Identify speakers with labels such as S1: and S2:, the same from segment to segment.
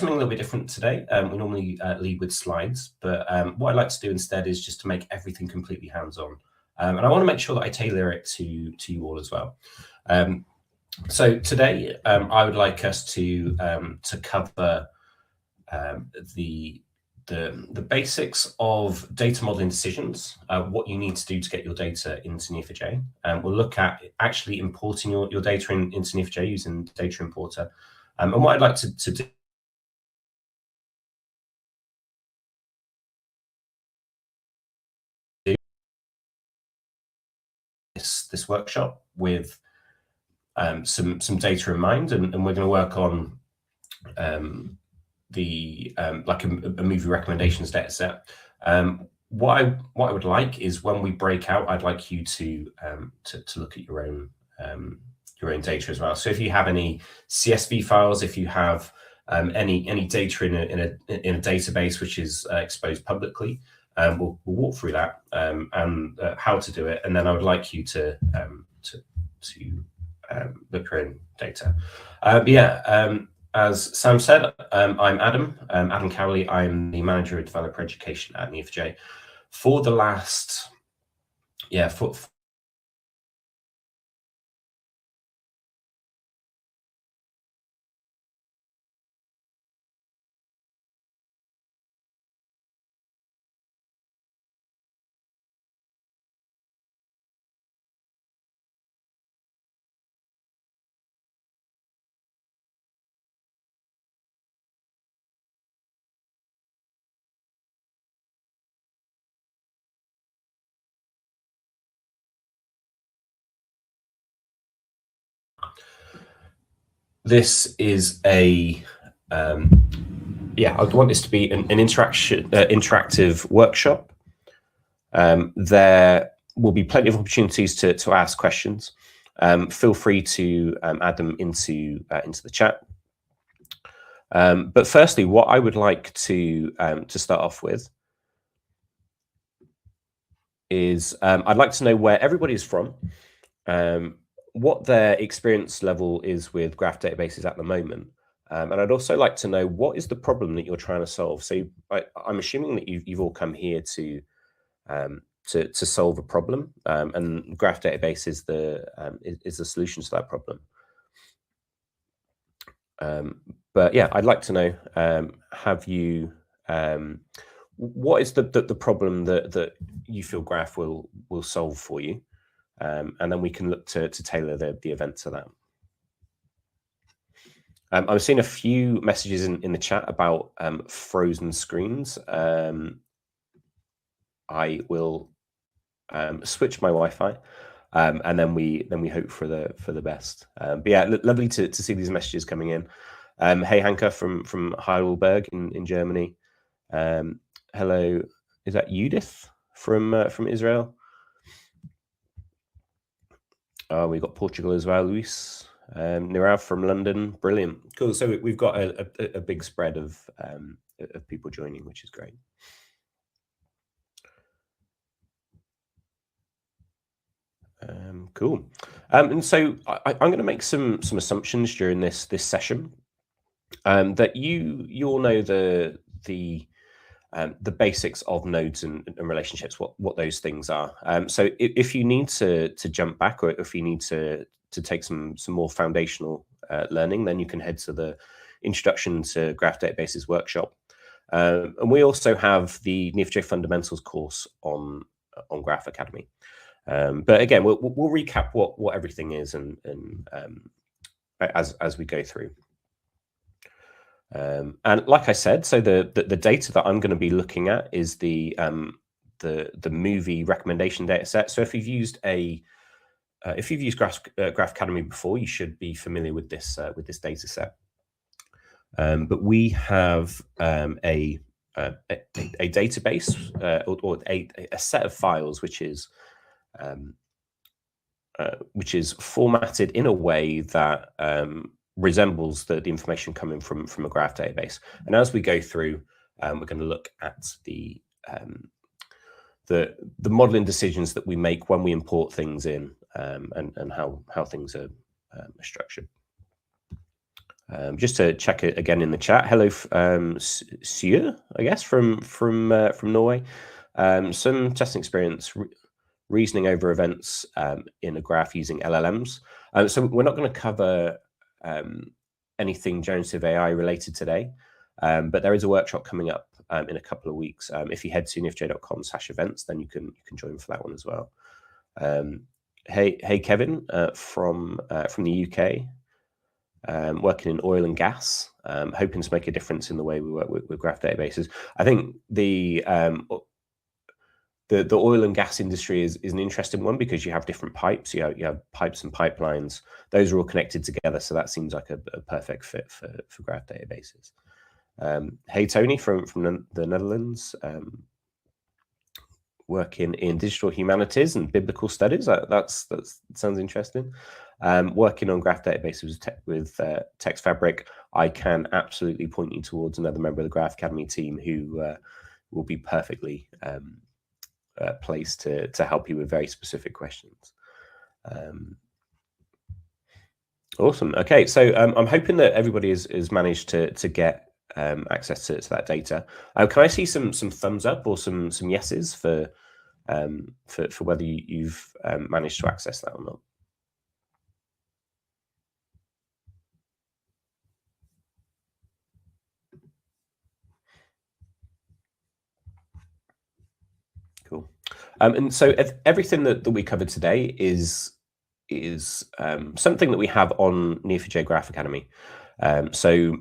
S1: something a little bit different today. We normally lead with slides, but what I'd like to do instead is just to make everything completely hands-on. And I want to make sure that I tailor it to you all as well. So today, I would like us to cover the basics of data modeling decisions, what you need to do to get your data into Neo4j. We'll look at actually importing your data into Neo4j using Data Importer. And what I'd like to do this workshop with some data in mind, and we're going to work on like a movie recommendations data set. What I would like is when we break out, I'd like you to look at your own data as well. So if you have any CSV files, if you have any data in a database which is exposed publicly, we'll walk through that and how to do it, and then I would like you to look at your own data. As Sam said, I'm Adam Cowley. I'm the Manager of Developer Education at Neo4j. For the last, this is a I'd want this to be an interactive workshop. There will be plenty of opportunities to ask questions. Feel free to add them into the chat. But firstly, what I would like to start off with is I'd like to know where everybody is from, what their experience level is with graph databases at the moment. And I'd also like to know what is the problem that you're trying to solve. So I'm assuming that you've all come here to solve a problem, and graph database is the solution to that problem. But yeah, I'd like to know, what is the problem that you feel graph will solve for you, and then we can look to tailor the event to that. I've seen a few messages in the chat about frozen screens. I will switch my Wi-Fi, and then we hope for the best. But yeah, lovely to see these messages coming in. Hey Hanka from Heidelberg in Germany. Hello, is that Judith from Israel? We've got Portugal as well, Luis. Nirav from London, brilliant, cool. So we've got a big spread of people joining, which is great. Cool. And so I'm going to make some assumptions during this session, that you all know the basics of nodes and relationships, what those things are. So if you need to jump back, or if you need to take some more foundational learning, then you can head to the Introduction to Graph Databases workshop. And we also have the Neo4j Fundamentals course on Graph Academy. But again, we'll recap what everything is and as we go through. And like I said, so the data that I'm going to be looking at is the movie recommendation data set. So if you've used Graph Academy before, you should be familiar with this data set. But we have a database or a set of files which is formatted in a way that resembles the information coming from a graph database. And as we go through, we're going to look at the modeling decisions that we make when we import things in, and how things are structured. Just to check it again in the chat. Hello, Sieur, I guess from Norway. Some testing experience reasoning over events in a graph using LLMs. So we're not going to cover anything generative AI related today, but there is a workshop coming up in a couple of weeks. If you head to neo4j.com/events, then you can join for that one as well. Hey Kevin from the UK. Working in oil and gas, hoping to make a difference in the way we work with graph databases. I think the oil and gas industry is an interesting one because you have different pipes. You have pipes and pipelines. Those are all connected together, so that seems like a perfect fit for graph databases. Hey Tony from the Netherlands. Working in digital humanities and biblical studies. That sounds interesting. Working on graph databases with Text Fabric, I can absolutely point you towards another member of the Graph Academy team who will be perfectly placed to help you with very specific questions. Awesome. Okay, so I'm hoping that everybody has managed to get access to that data. Can I see some thumbs up or some yeses for whether you've managed to access that or not? Cool. And so everything that we covered today is something that we have on Neo4j Graph Academy. So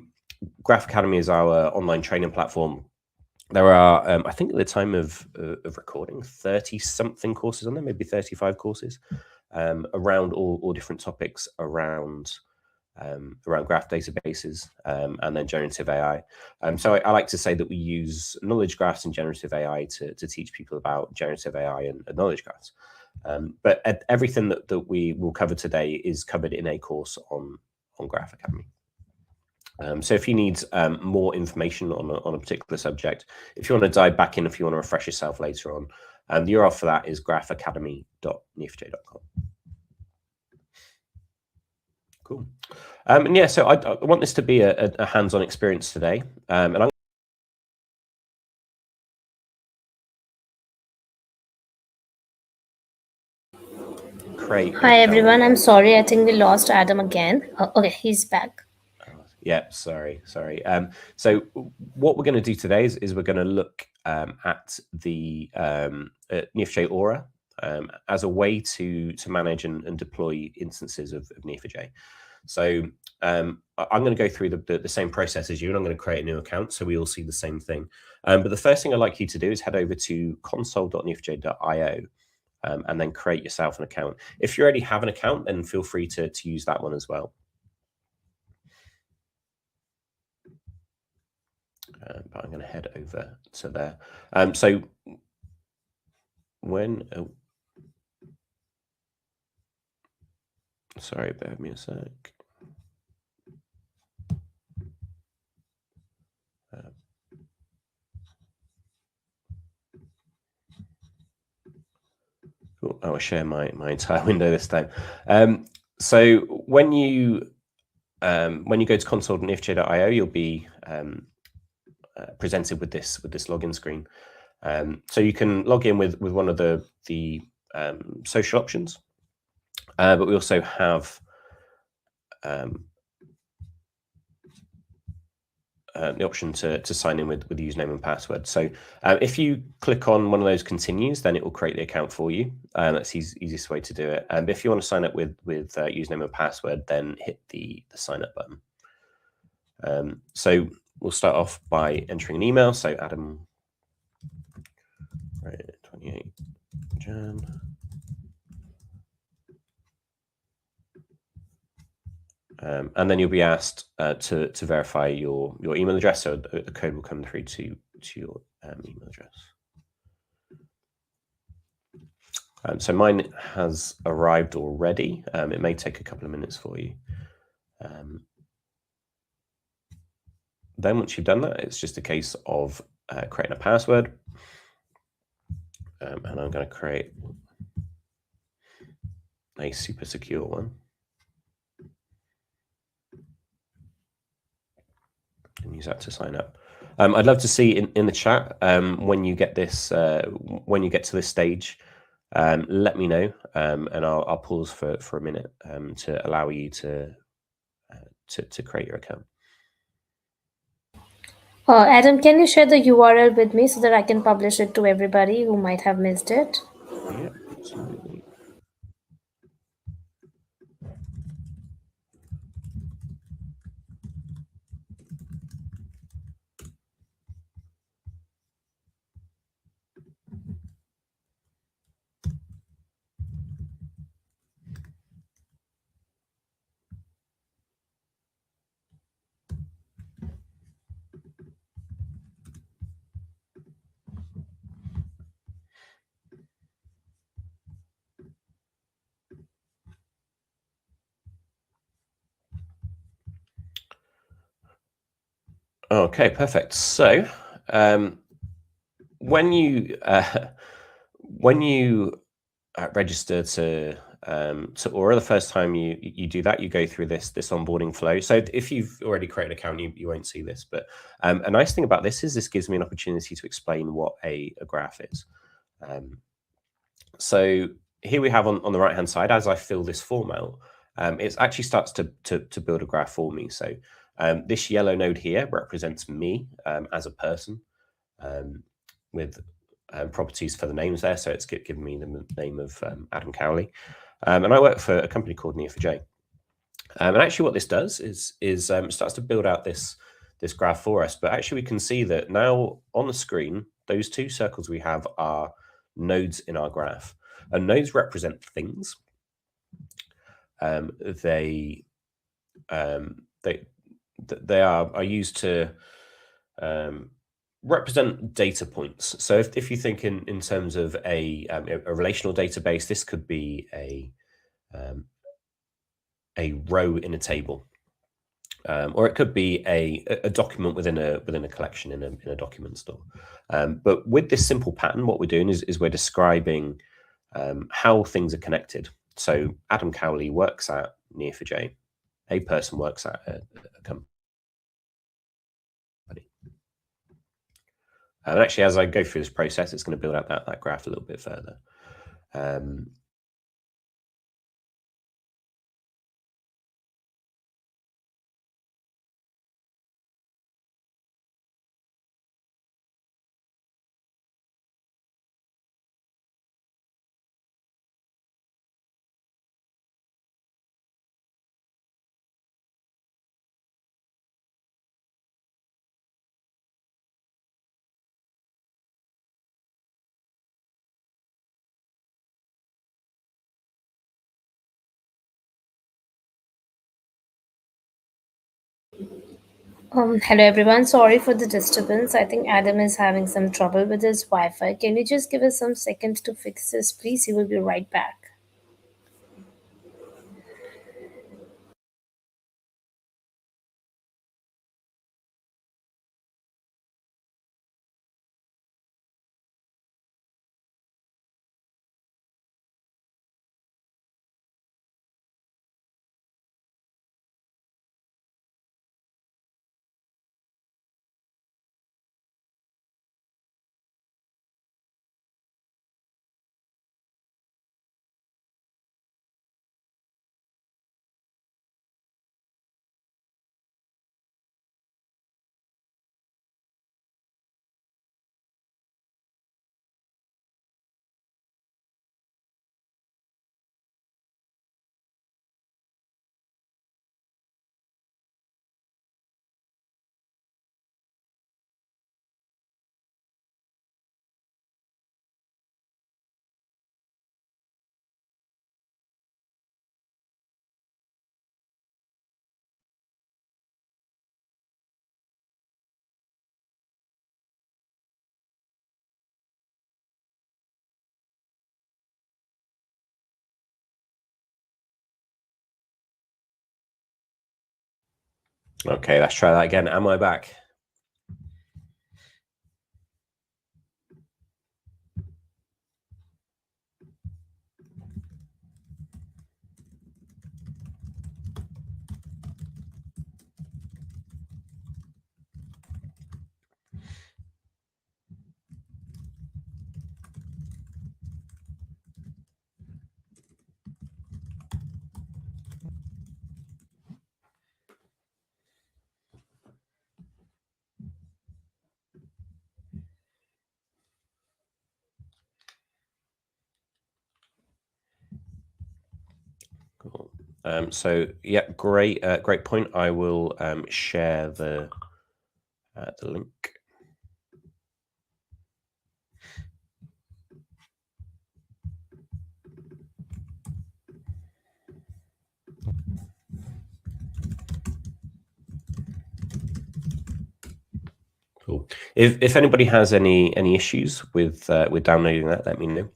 S1: Graph Academy is our online training platform. There are, I think at the time of recording, 30-something courses on there, maybe 35 courses, around all different topics around graph databases and then generative AI. So I like to say that we use knowledge graphs and generative AI to teach people about generative AI and knowledge graphs. But everything that we will cover today is covered in a course on Graph Academy. So if you need more information on a particular subject, if you want to dive back in, if you want to refresh yourself later on, the URL for that is graphacademy.neo4j.com. Cool. And yeah, so I want this to be a hands-on experience today. And I'm create.
S2: Hi everyone, I'm sorry, I think we lost Adam again. Okay, he's back.
S1: Yeah, sorry. So what we're going to do today is we're going to look at the Neo4j Aura as a way to manage and deploy instances of Neo4j. So I'm going to go through the same process as you, and I'm going to create a new account so we all see the same thing. But the first thing I'd like you to do is head over to console.neo4j.io and then create yourself an account. If you already have an account, then feel free to use that one as well. But I'm going to head over to there. So when, sorry, bear with me a sec. Cool. I will share my entire window this time. So when you go to console.neo4j.io, you'll be presented with this login screen. So you can log in with one of the social options, but we also have the option to sign in with the username and password. So if you click on one of those continues, then it will create the account for you. That's the easiest way to do it. And if you want to sign up with username and password, then hit the sign up button. So we'll start off by entering an email. So Adam, right, 28 Jan. And then you'll be asked to verify your email address, so the code will come through to your email address. So mine has arrived already. It may take a couple of minutes for you. Then once you've done that, it's just a case of creating a password. And I'm going to create a super secure one. and use that to sign up. I'd love to see in the chat when you get this, when you get to this stage, let me know, and I'll pause for a minute to allow you to create your account.
S2: Adam, can you share the URL with me so that I can publish it to everybody who might have missed it?
S1: Yeah, absolutely. Okay, perfect. So when you register to or the first time you do that, you go through this onboarding flow. So if you've already created an account, you won't see this, but a nice thing about this is this gives me an opportunity to explain what a graph is. So here we have on the right hand side, as I fill this form out, it actually starts to build a graph for me. So this yellow node here represents me as a person, with properties for the names there. So it's given me the name of Adam Cowley. And I work for a company called Neo4j. And actually what this does is it starts to build out this graph for us. But actually we can see that now on the screen, those two circles we have are nodes in our graph. And nodes represent things. They are used to represent data points. So if you think in terms of a relational database, this could be a row in a table, or it could be a document within a collection in a document store. But with this simple pattern, what we're doing is we're describing how things are connected. So Adam Cowley works at Neo4j. A person works at a company. And actually, as I go through this process, it's going to build out that graph a little bit further.
S2: Hello everyone. Sorry for the disturbance. I think Adam is having some trouble with his Wi-Fi. Can you just give us some seconds to fix this, please? He will be right back.
S1: Okay, let's try that again. Am I back? So yeah, great point. I will share the link. Cool. If anybody has any issues with downloading that, let me know.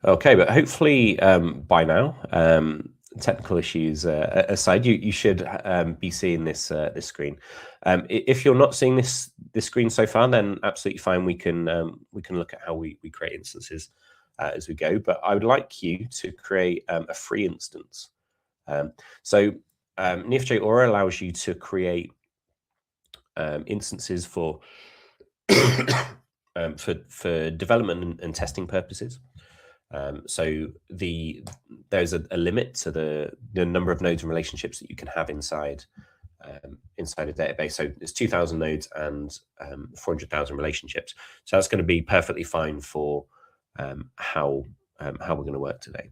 S1: Okay, but hopefully by now, technical issues aside, you should be seeing this screen. If you're not seeing this screen so far, then absolutely fine. We can look at how we create instances as we go. But I would like you to create a free instance. So Neo4j Aura allows you to create instances for for development and testing purposes. So there's a limit to the number of nodes and relationships that you can have inside inside a database. So it's 2,000 nodes and 400,000 relationships. So that's going to be perfectly fine for how we're going to work today.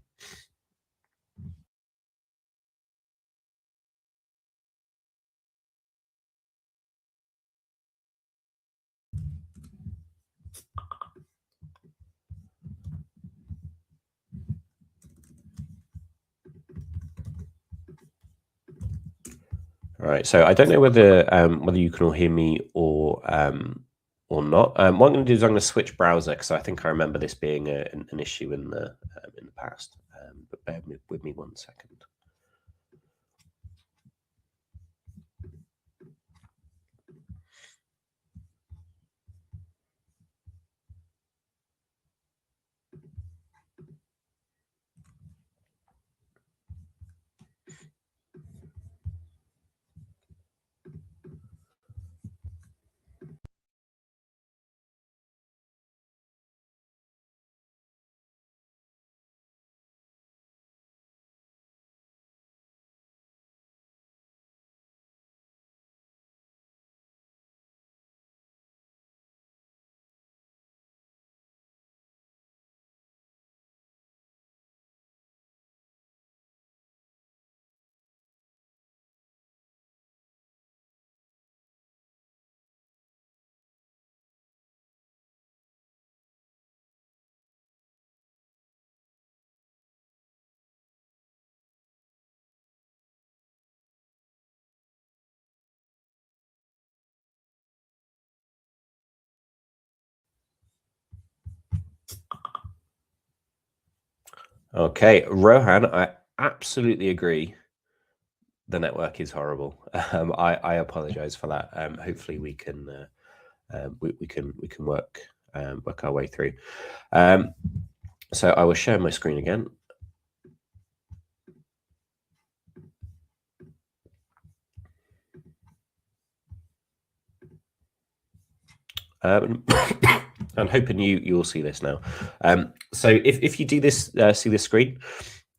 S1: All right, so I don't know whether you can all hear me or not. What I'm going to do is I'm going to switch browser because I think I remember this being an issue in the past. But bear with me 1 second. Okay, Rohan, I absolutely agree. The network is horrible. I apologize for that. Hopefully we can work our way through. So I will share my screen again. I'm hoping you'll see this now. So if you do this, see this screen,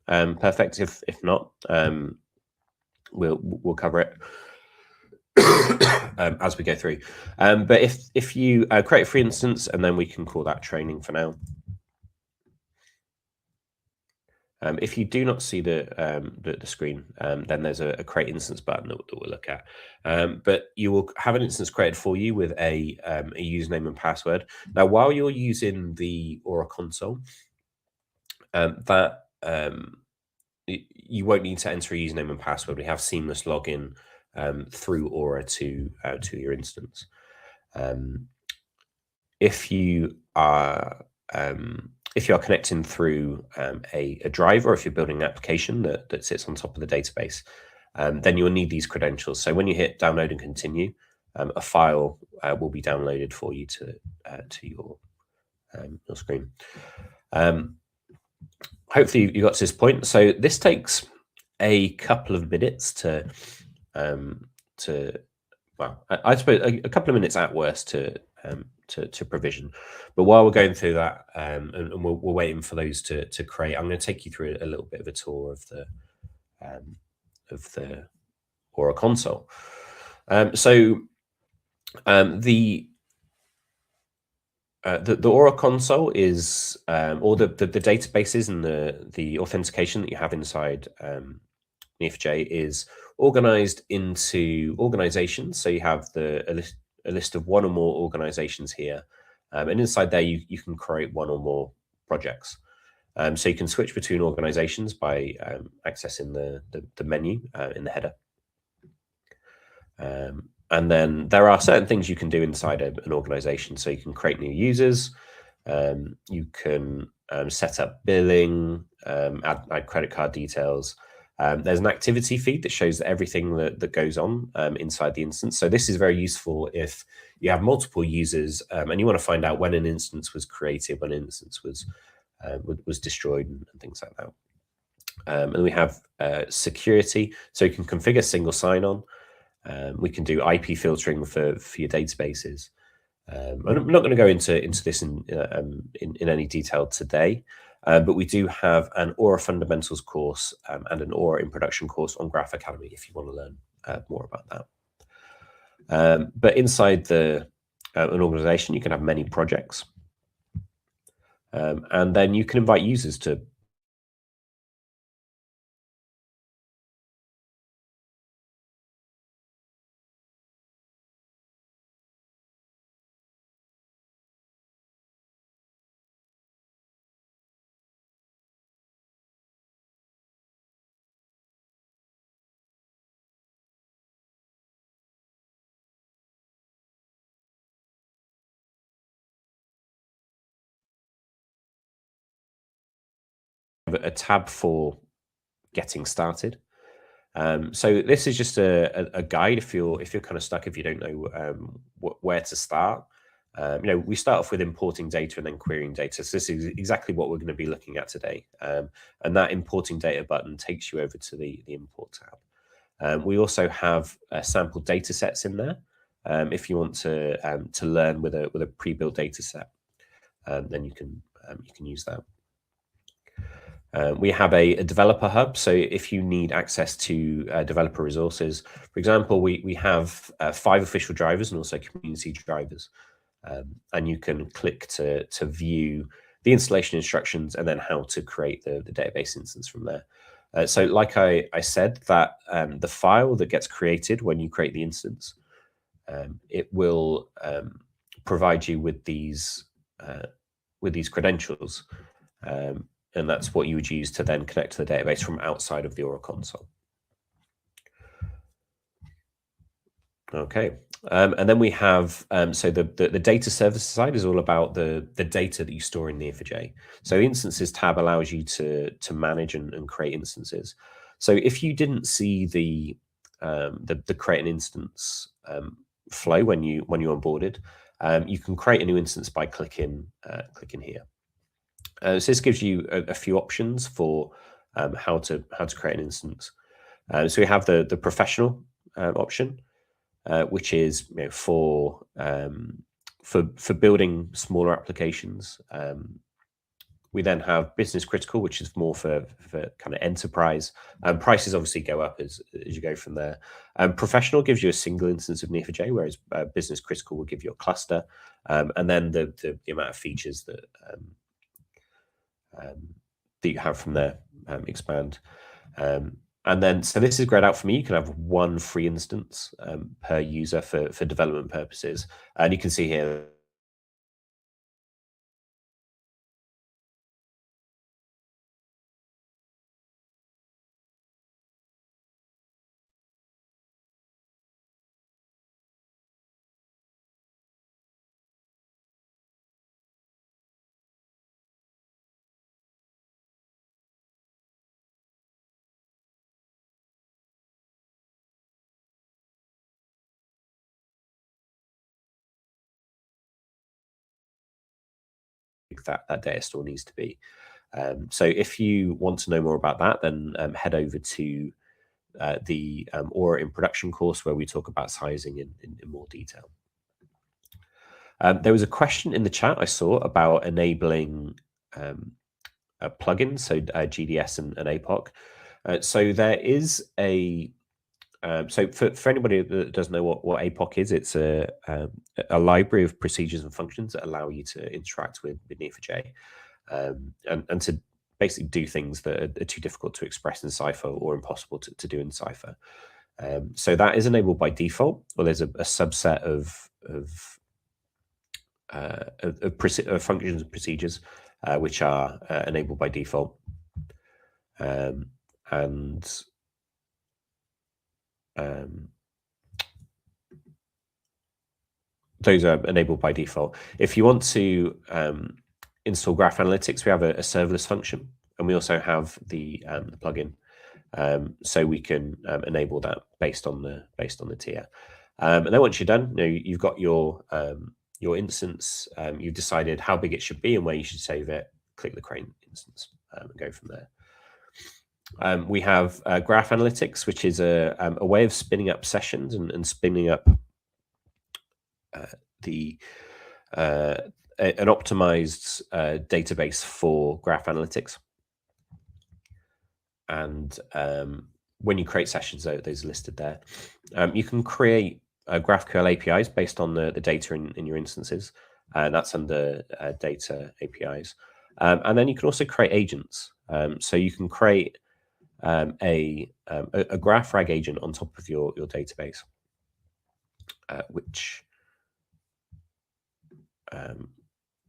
S1: perfect. If not, we'll cover it as we go through. But if you create a free instance, and then we can call that training for now. If you do not see the screen, then there's a create instance button that we'll look at. But you will have an instance created for you with a username and password. Now, while you're using the Aura console, you won't need to enter a username and password. We have seamless login through Aura to your instance. If you are connecting through a drive, or if you're building an application that sits on top of the database, then you'll need these credentials. So when you hit download and continue, a file will be downloaded for you to your screen. Hopefully you got to this point. So this takes a couple of minutes to well, I suppose a couple of minutes at worst to to provision. But while we're going through that, and we're waiting for those to create, I'm going to take you through a little bit of a tour of the Aura console. The Aura console is, or the databases and the authentication that you have inside Neo4j is organized into organizations. So you have a list of one or more organizations here, and inside there you can create one or more projects. So you can switch between organizations by accessing the menu in the header. And then there are certain things you can do inside an organization. So you can create new users, you can set up billing, add credit card details. There's an activity feed that shows everything that goes on inside the instance. So this is very useful if you have multiple users and you want to find out when an instance was created, when an instance was destroyed, and things like that. And we have security, so you can configure single sign-on. We can do IP filtering for your databases. I'm not going to go into this in any detail today, but we do have an Aura Fundamentals course and an Aura in Production course on Graph Academy if you want to learn more about that. But inside an organization, you can have many projects, and then you can invite users to a tab for getting started. So this is just a guide if you're kind of stuck, if you don't know where to start. We start off with importing data and then querying data. So this is exactly what we're going to be looking at today. And that importing data button takes you over to the import tab. We also have sample data sets in there. If you want to learn with a pre-built data set, then you can use that. We have a developer hub. So if you need access to developer resources, for example, we have 5 official drivers and also community drivers. And you can click to view the installation instructions and then how to create the database instance from there. So like I said, that the file that gets created when you create the instance, it will provide you with these credentials. And that's what you would use to then connect to the database from outside of the Aura console. Okay, and then we have, so the data services side is all about the data that you store in Neo4j. So the instances tab allows you to manage and create instances. So if you didn't see the create an instance flow when you onboarded, you can create a new instance by clicking here. So this gives you a few options for how to create an instance. So we have the professional option, which is for building smaller applications. We then have business critical, which is more for kind of enterprise. Prices obviously go up as you go from there. Professional gives you a single instance of Neo4j, whereas business critical will give you a cluster, and then the amount of features that you have from there expand. And then, so this is grayed out for me. You can have 1 free instance per user for development purposes. And you can see here that data store needs to be. So if you want to know more about that, then head over to the Aura in Production course, where we talk about sizing in more detail. There was a question in the chat I saw about enabling a plugin, so GDS and APOC. So there is a so for anybody that doesn't know what APOC is, it's a library of procedures and functions that allow you to interact with Neo4j and to basically do things that are too difficult to express in Cypher or impossible to do in Cypher. So that is enabled by default, or there's a subset of functions and procedures which are enabled by default. Those are enabled by default. If you want to install Graph Analytics, we have a serverless function, and we also have the plugin, so we can enable that based on the tier. And then once you're done, you've got your instance. You've decided how big it should be and where you should save it. Click the Crane instance and go from there. We have Graph Analytics, which is a way of spinning up sessions and spinning up an optimized database for Graph Analytics. And when you create sessions, those are listed there. You can create GraphQL APIs based on the data in your instances, and that's under data APIs. And then you can also create agents. So you can create a graph rag agent on top of your database, which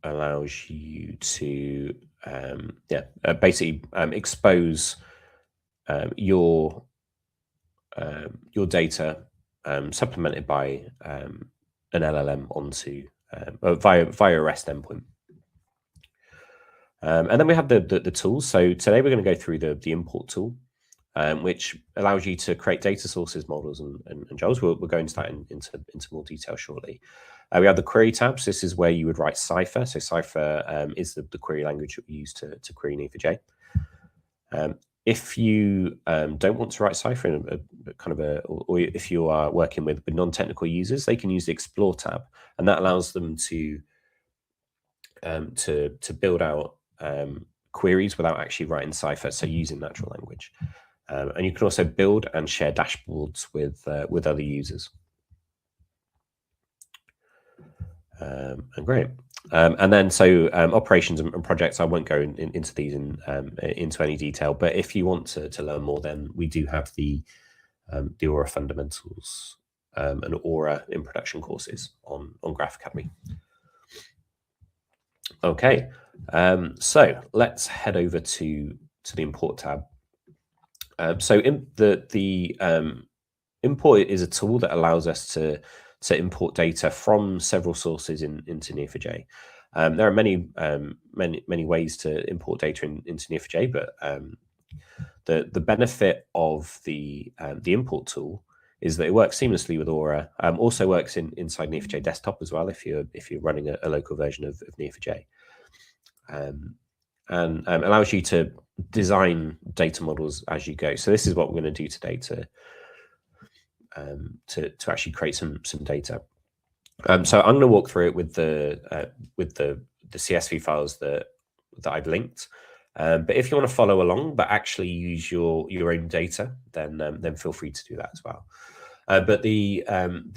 S1: allows you to basically expose your data supplemented by an LLM onto via a REST endpoint. And then we have the tools. So today we're going to go through the import tool, which allows you to create data sources, models, and jobs. We'll go into that into more detail shortly. We have the query tabs. This is where you would write Cypher. So Cypher is the query language that we use to query Neo4j. If you don't want to write Cypher in or if you are working with non-technical users, they can use the Explore tab, and that allows them to build out queries without actually writing Cypher, so using natural language. And you can also build and share dashboards with other users. And great. And then operations and projects, I won't go into these into any detail, but if you want to learn more, then we do have the Aura fundamentals and Aura in production courses on Graph Academy. Okay, so let's head over to the import tab. So in the import is a tool that allows us to import data from several sources into Neo4j. There are many ways to import data into Neo4j, but the benefit of the import tool is that it works seamlessly with Aura. Also works inside Neo4j desktop as well if you're running a local version of Neo4j, and allows you to design data models as you go. So this is what we're going to do today to actually create some data. So I'm going to walk through it with the CSV files that I've linked. But if you want to follow along, but actually use your own data, then feel free to do that as well. But the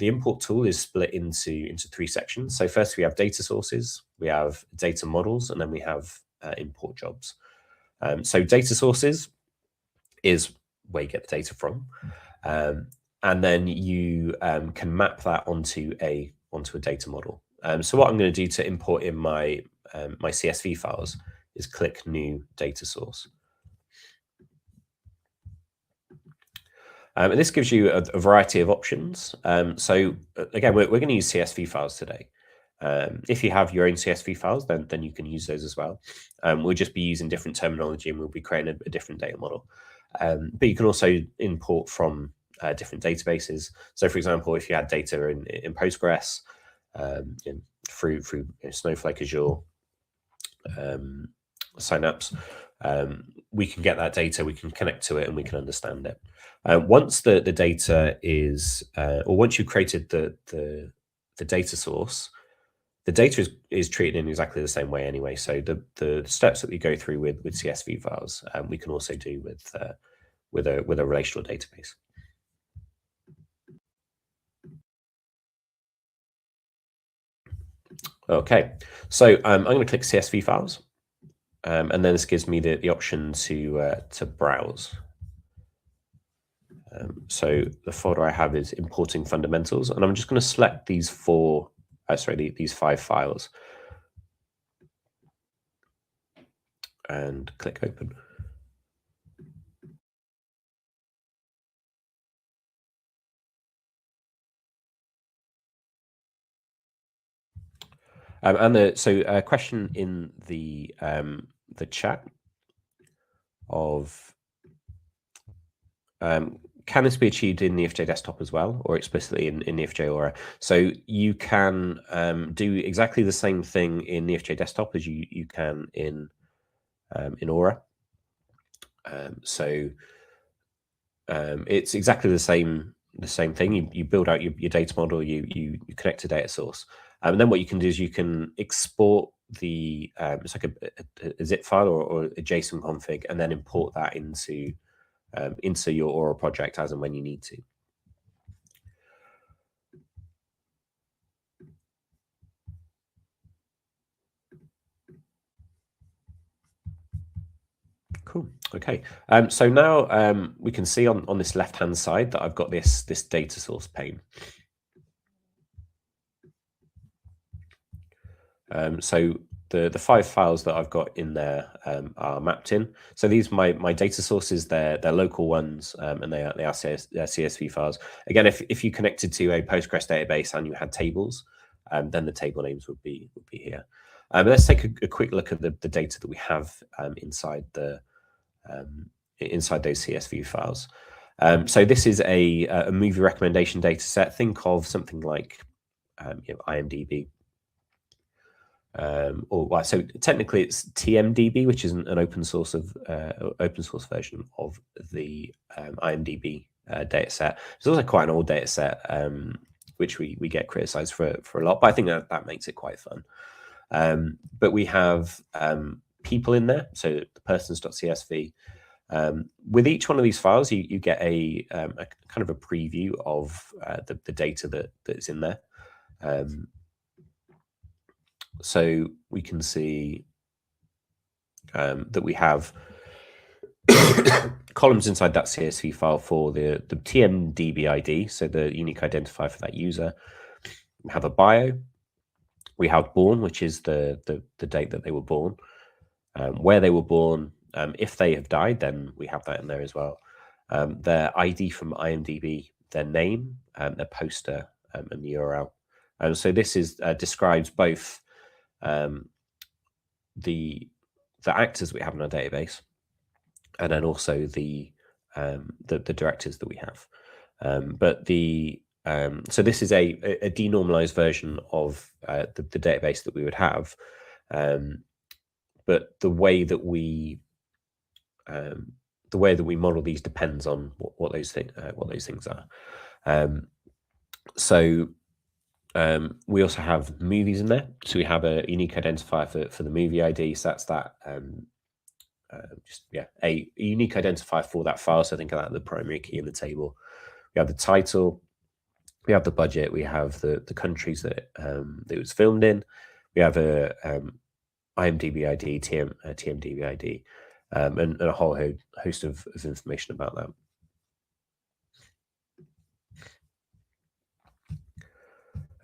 S1: import tool is split into three sections. So first we have data sources, we have data models, and then we have import jobs. So data sources is where you get the data from, and then you can map that onto a data model. So what I'm going to do to import in my CSV files is click New Data Source. And this gives you a variety of options. So again, we're going to use CSV files today. If you have your own CSV files, then you can use those as well. We'll just be using different terminology, and we'll be creating a different data model. But you can also import from different databases. So for example, if you had data in Postgres, through Snowflake, Azure, Synapse, we can get that data, we can connect to it, and we can understand it. Once the data is, or once you've created the data source, the data is treated in exactly the same way anyway. So the steps that we go through with CSV files, we can also do with a relational database. Okay, so I'm going to click CSV files, and then this gives me the option to browse. So the folder I have is importing fundamentals, and I'm just going to select these these 5 files, and click open. And a question in the chat of can this be achieved in Neo4j desktop as well, or explicitly in Neo4j Aura? So you can do exactly the same thing in Neo4j desktop as you can in Aura. It's exactly the same thing. You build out your data model, you connect to data source, and then what you can do is you can export the it's like a zip file or a JSON config, and then import that into your Aura project as and when you need to. Cool. Okay. So now we can see on this left-hand side that I've got this data source pane. So the 5 files that I've got in there are mapped in. So these my data sources. They're local ones, and they are CSV files. Again, if you connected to a Postgres database and you had tables, then the table names would be here. But let's take a quick look at the data that we have inside those CSV files. So this is a movie recommendation data set. Think of something like IMDb. So technically it's TMDB, which is an open source version of the IMDb data set. It's also quite an old data set, which we get criticized for a lot, but I think that makes it quite fun. But we have people in there, so the persons.csv. With each one of these files, you get a kind of a preview of the data that is in there. So we can see that we have columns inside that CSV file for the TMDB ID, so the unique identifier for that user. We have a bio. We have born, which is the date that they were born, where they were born. If they have died, then we have that in there as well. Their ID from IMDb, their name, their poster, and the URL. So this describes both the actors we have in our database, and then also the directors that we have. So this is a denormalized version of the database that we would have, but the way that we model these depends on what those things are. We also have movies in there. So we have a unique identifier for the movie ID. So that's that a unique identifier for that file. So think of that the primary key in the table. We have the title, we have the budget, we have the countries that it was filmed in. We have a IMDb ID, TMDb ID, and a whole host of information about that.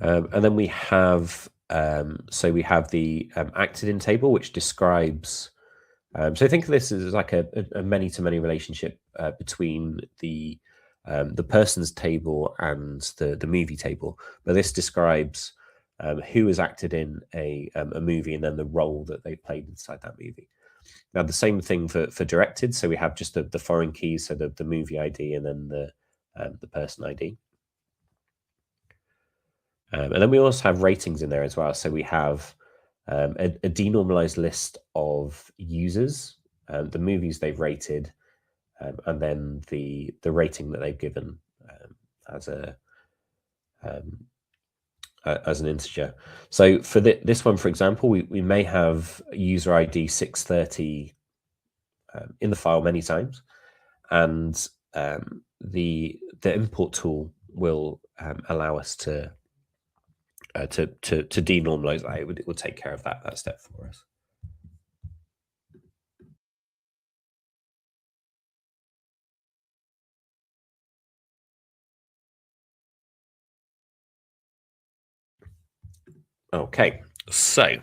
S1: And then we have we have the acted in table, which describes. So think of this as like a many-to-many relationship between the persons table and the movie table. But this describes who has acted in a movie and then the role that they played inside that movie. Now the same thing for directed. So we have just the foreign keys, so the movie ID and then the person ID. And then we also have ratings in there as well. So we have a denormalized list of users, the movies they've rated, and then the rating that they've given as a as an integer. So for this one, for example, we may have user ID 630 in the file many times, and the import tool will allow us to denormalize that. It will take care of that step for us. Okay, so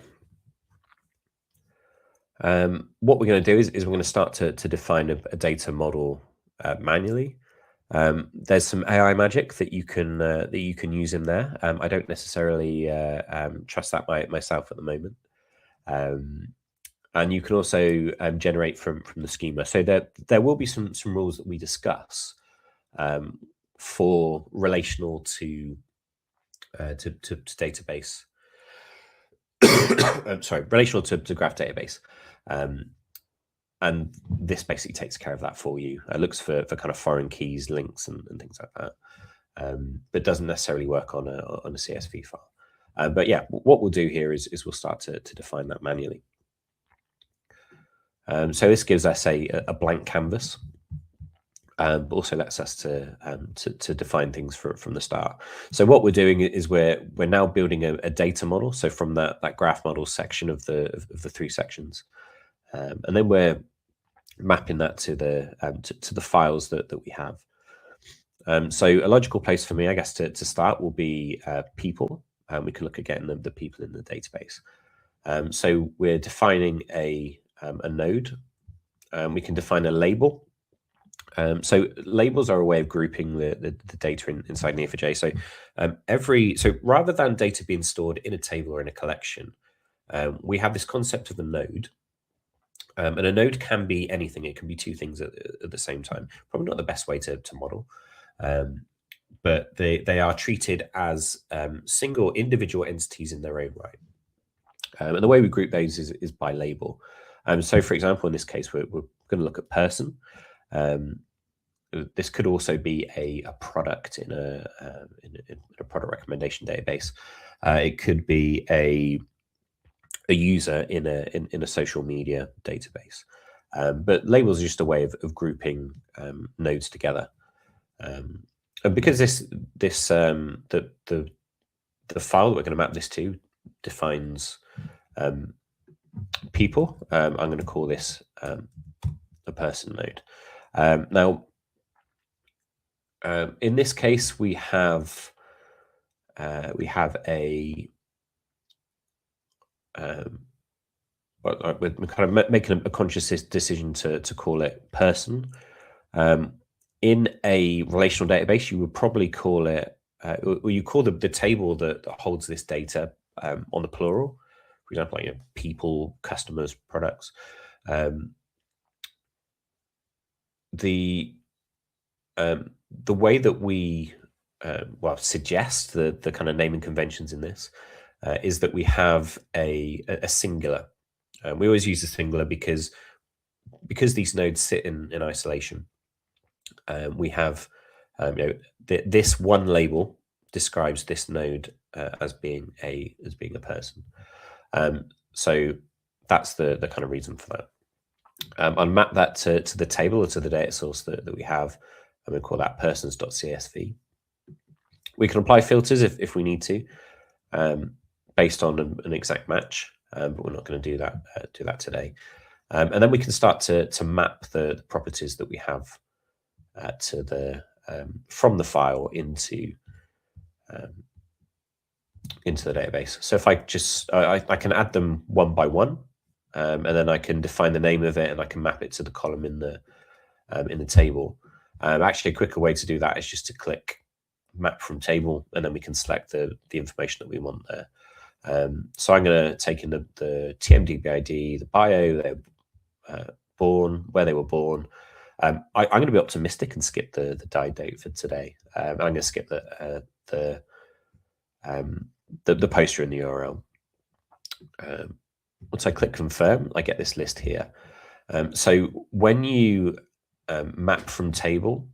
S1: what we're going to do is we're going to start to define a data model manually. There's some AI magic that you can use in there. I don't necessarily trust that myself at the moment. And you can also generate from the schema. So there will be some rules that we discuss for relational to database. Sorry, relational to graph database. And this basically takes care of that for you. It looks for kind of foreign keys, links, and things like that, but doesn't necessarily work on a CSV file. But yeah, what we'll do here is we'll start to define that manually. So this gives us a blank canvas, but also lets us to define things from the start. So what we're doing is we're now building a data model. So from that graph model section of the three sections. And then we're mapping that to the files that we have. So a logical place for me, I guess, to start will be people. We can look at getting the people in the database. So we're defining a node. We can define a label. So labels are a way of grouping the data inside Neo4j. So rather than data being stored in a table or in a collection, we have this concept of a node. And a node can be anything. It can be two things at the same time. Probably not the best way to model, but they are treated as single individual entities in their own right. And the way we group those is by label. So, for example, in this case, we're going to look at person. This could also be a product in a product recommendation database. It could be a user in a social media database. But labels are just a way of grouping nodes together. And because the file that we're going to map this to defines people, I'm going to call this a person node. Now, in this case, we have a we're kind of making a conscious decision to call it person. In a relational database, you would probably call it, or you call the table that holds this data on the plural. For example, like people, customers, products. The way that we suggest the kind of naming conventions in this is that we have a singular. We always use the singular because these nodes sit in isolation. We have this one label describes this node as being a person. So that's the kind of reason for that. I'll map that to the table or to the data source that we have, and we call that persons.csv. We can apply filters if we need to, based on an exact match, but we're not going to do that today. And then we can start to map the properties that we have to the from the file into the database. So if I just I can add them one by one, and then I can define the name of it, and I can map it to the column in the table. Actually, a quicker way to do that is just to click map from table, and then we can select the information that we want there. So I'm going to take in the TMDB ID, the bio, they're born, where they were born. I'm going to be optimistic and skip the died date for today. I'm going to skip the poster in the URL. Once I click confirm, I get this list here. So when you map from table,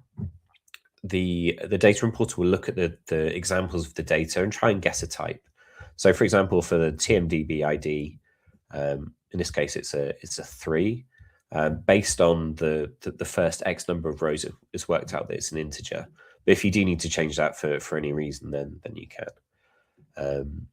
S1: the data importer will look at the examples of the data and try and guess a type. So, for example, for the TMDB ID, in this case, it's a 3. Based on the first X number of rows, it's worked out that it's an integer. But if you do need to change that for any reason, then you can.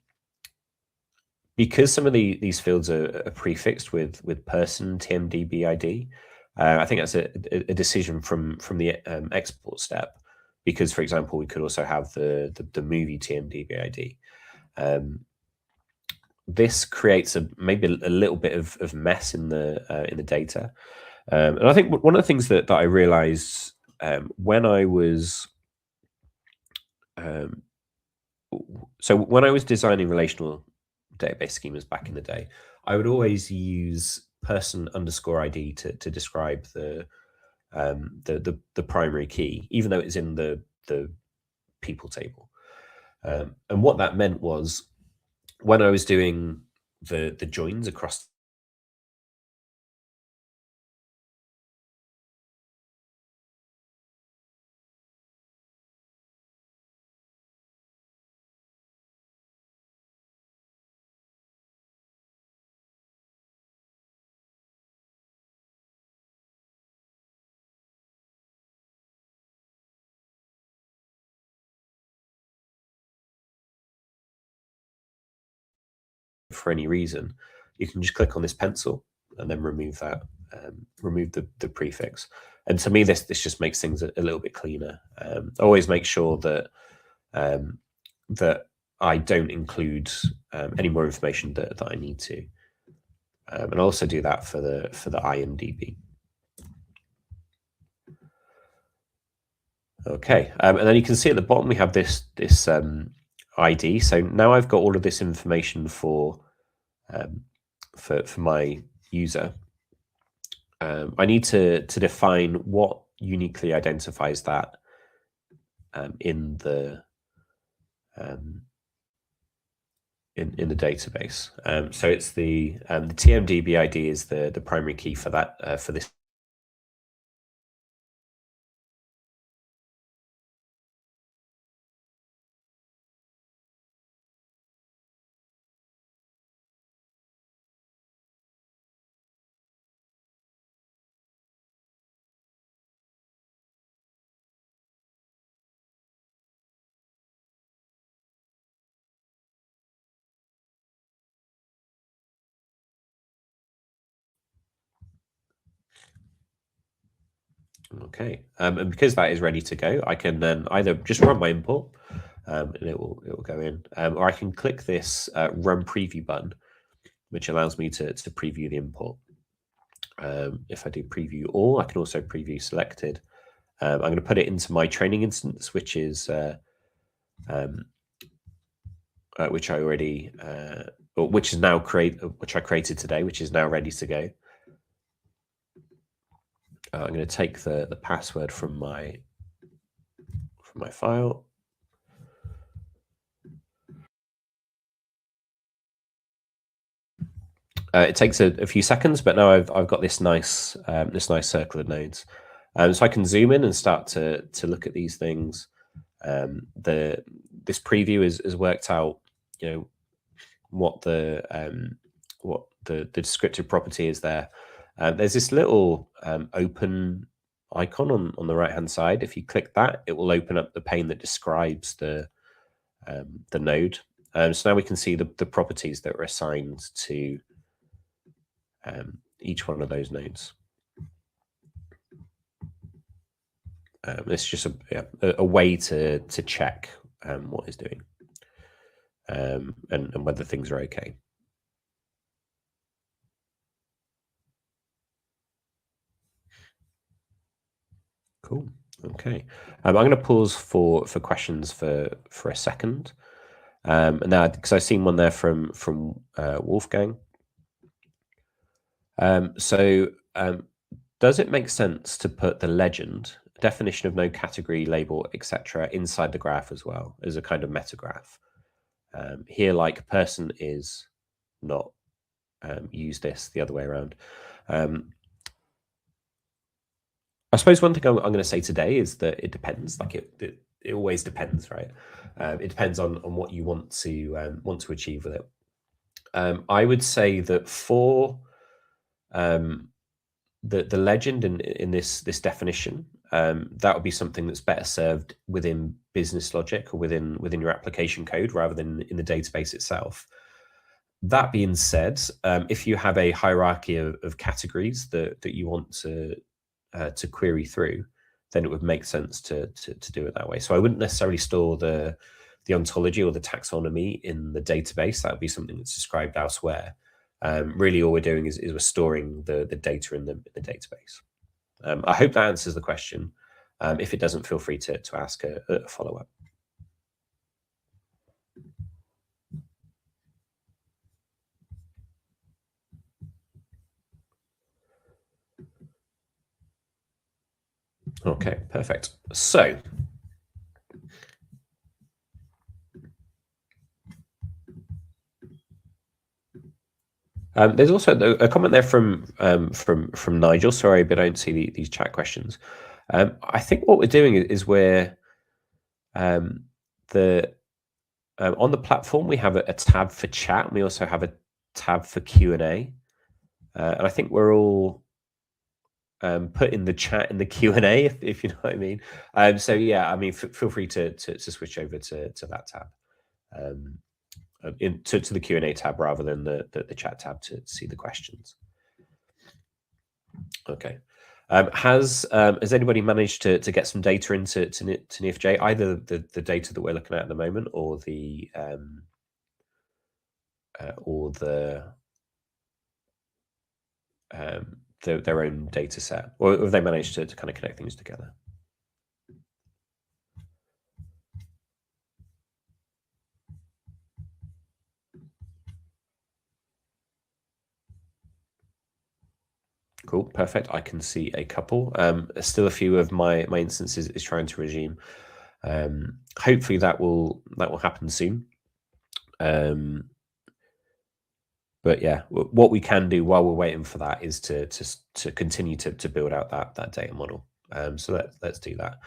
S1: Because some of these fields are prefixed with person TMDB ID, I think that's a decision from the export step. Because, for example, we could also have the movie TMDB ID. This creates maybe a little bit of mess in the data, and I think one of the things that I realized when I was when I was designing relational database schemas back in the day, I would always use person_ID to describe the primary key, even though it's in the people table. And what that meant was, when I was doing the joins across for any reason, you can just click on this pencil and then remove that, remove the prefix. And to me, this just makes things a little bit cleaner. Always make sure that that I don't include any more information that I need to, and I'll also do that for the IMDb. Okay, and then you can see at the bottom we have this ID. So now I've got all of this information for my user. I need to define what uniquely identifies that in the in the database. So it's the TMDB ID is the primary key for that for this. Okay, and because that is ready to go, I can then either just run my import, and it will go in, or I can click this run preview button, which allows me to preview the import. If I do preview all, I can also preview selected. I'm going to put it into my training instance, which is which I already which is now which I created today, which is now ready to go. I'm going to take the password from my file. It takes a few seconds, but now I've got this nice circle of nodes, so I can zoom in and start to look at these things. This preview is worked out, what the descriptive property is there. There's this little open icon on the right hand side. If you click that, it will open up the pane that describes the node. So now we can see the properties that were assigned to each one of those nodes. It's just a way to check what it's doing, and whether things are okay. Cool. Okay. I'm going to pause for questions for a second. And now, because I've seen one there from Wolfgang. Does it make sense to put the legend, definition of node category, label, etc., inside the graph as well as a kind of meta graph? Here, like person is not, use this the other way around. I suppose one thing I'm going to say today is that it depends. Like it always depends, right? It depends on what you want to achieve with it. I would say that for the legend in this definition, that would be something that's better served within business logic or within your application code rather than in the database itself. That being said, if you have a hierarchy of categories that you want to query through, then it would make sense to do it that way. So I wouldn't necessarily store the ontology or the taxonomy in the database. That would be something that's described elsewhere. Really, all we're doing is we're storing the data in the database. I hope that answers the question. If it doesn't, feel free to ask a follow-up. Okay, perfect. So there's also a comment there from Nigel. Sorry, but I don't see these chat questions. I think what we're doing is we're on the platform we have a tab for chat, and we also have a tab for Q&A, and I think we're all putting the chat in the Q&A, if you know what I mean. So yeah, I mean, feel free to switch over to that tab, to the Q&A tab rather than the chat tab to see the questions. Okay. Has anybody managed to get some data into Neo4j, either the data that we're looking at the moment or their own data set, or have they managed to kind of connect things together? Cool, perfect. I can see a couple. Still a few of my instances is trying to resume. Hopefully that will happen soon. But yeah, what we can do while we're waiting for that is to continue to build out that data model. So let's do that.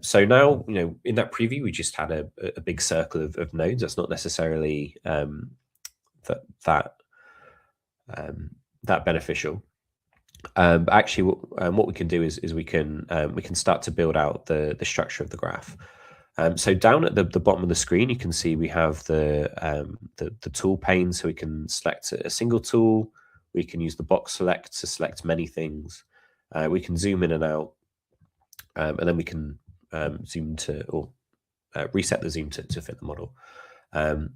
S1: So now, in that preview, we just had a big circle of nodes. That's not necessarily that beneficial. But actually, what we can do is we can start to build out the structure of the graph. So down at the bottom of the screen, you can see we have the tool pane, so we can select a single tool. We can use the box select to select many things. We can zoom in and out, and then we can zoom to or reset the zoom to fit the model.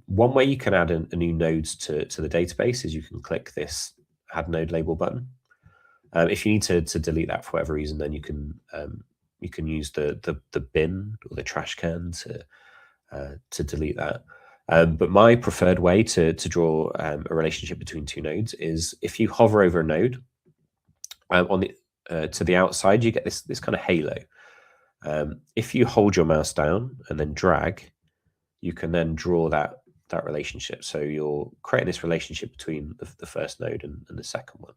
S1: One way you can add a new node to the database is you can click this Add Node Label button. If you need to delete that for whatever reason, then you can use the bin or the trash can to delete that. But my preferred way to draw a relationship between two nodes is if you hover over a node on the to the outside, you get this kind of halo. If you hold your mouse down and then drag, you can then draw that relationship. So you're creating this relationship between the first node and the second one.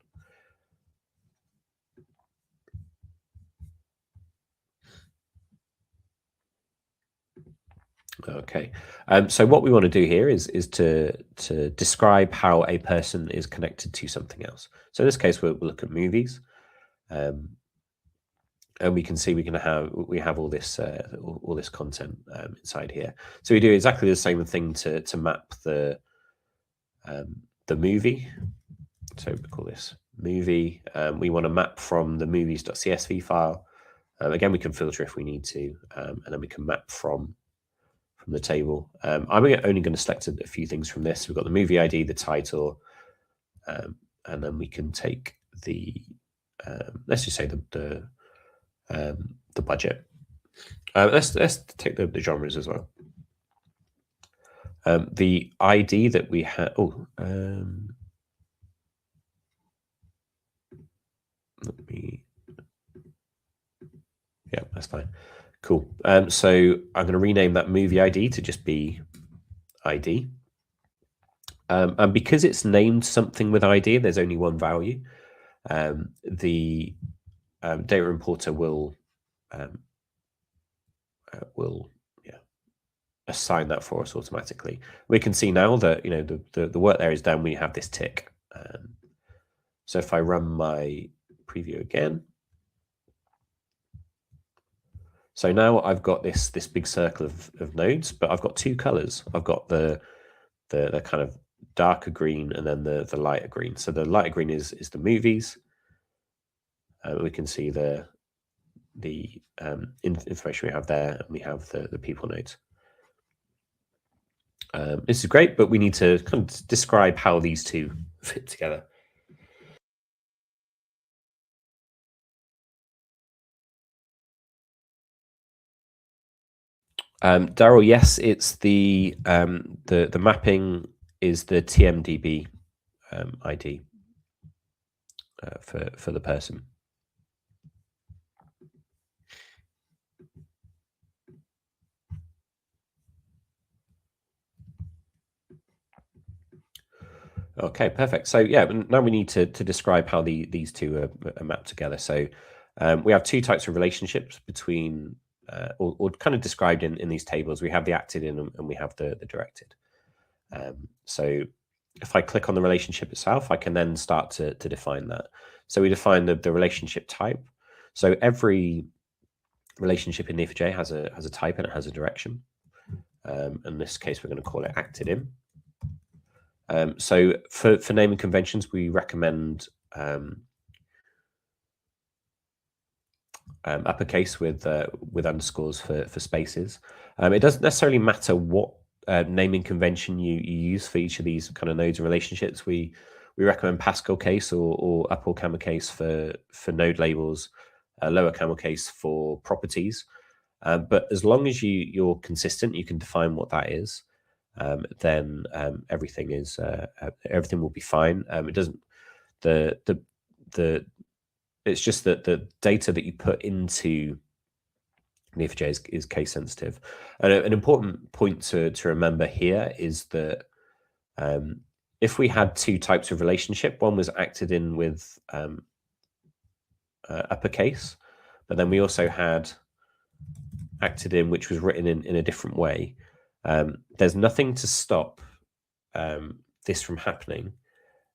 S1: Okay, so what we want to do here is to describe how a person is connected to something else. So in this case, we'll look at movies, and we can see we have all this content inside here. So we do exactly the same thing to map the movie. So we call this movie. We want to map from the movies.csv file. Again, we can filter if we need to, and then we can map from the table. I'm only going to select a few things from this. We've got the movie ID, the title, and then we can take the let's just say the budget. Let's take the genres as well. The ID that we have. Yeah, that's fine. Cool. So I'm going to rename that movie ID to just be ID. And because it's named something with ID, there's only one value. The data importer will assign that for us automatically. We can see now that the work there is done. We have this tick. So if I run my preview again, so now I've got this big circle of nodes, but I've got two colors. I've got the kind of darker green and then the lighter green. So the lighter green is the movies. We can see the information we have there, and we have the people nodes. This is great, but we need to kind of describe how these two fit together. Daryl, yes, it's the mapping is the TMDB ID for the person. Okay, perfect. So yeah, now we need to describe how these two are mapped together. So we have two types of relationships between, or kind of described in these tables. We have the acted in and we have the directed. So if I click on the relationship itself, I can then start to define that. So we define the relationship type. So every relationship in Neo4j has a type and it has a direction. In this case, we're going to call it acted in. So for naming conventions, we recommend uppercase with underscores for spaces. It doesn't necessarily matter what naming convention you use for each of these kind of nodes and relationships. We recommend Pascal case or upper camel case for node labels, lower camel case for properties. But as long as you're consistent, you can define what that is. Then everything will be fine. It doesn't it's just that the data that you put into Neo4j is case sensitive. And an important point to remember here is that if we had two types of relationship, one was acted in with uppercase, but then we also had acted in which was written in a different way. There's nothing to stop this from happening,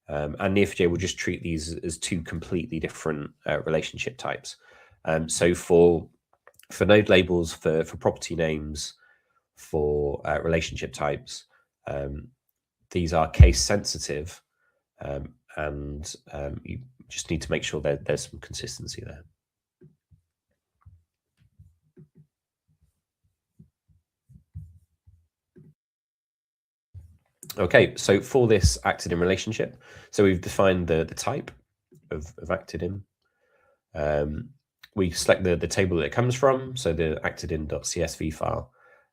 S1: and Neo4j will just treat these as two completely different relationship types. So for node labels, for property names, for relationship types, these are case sensitive, and you just need to make sure that there's some consistency there. Okay, so for this acted in relationship, so we've defined the type of acted in. We select the table that it comes from, so the acted in.csv file.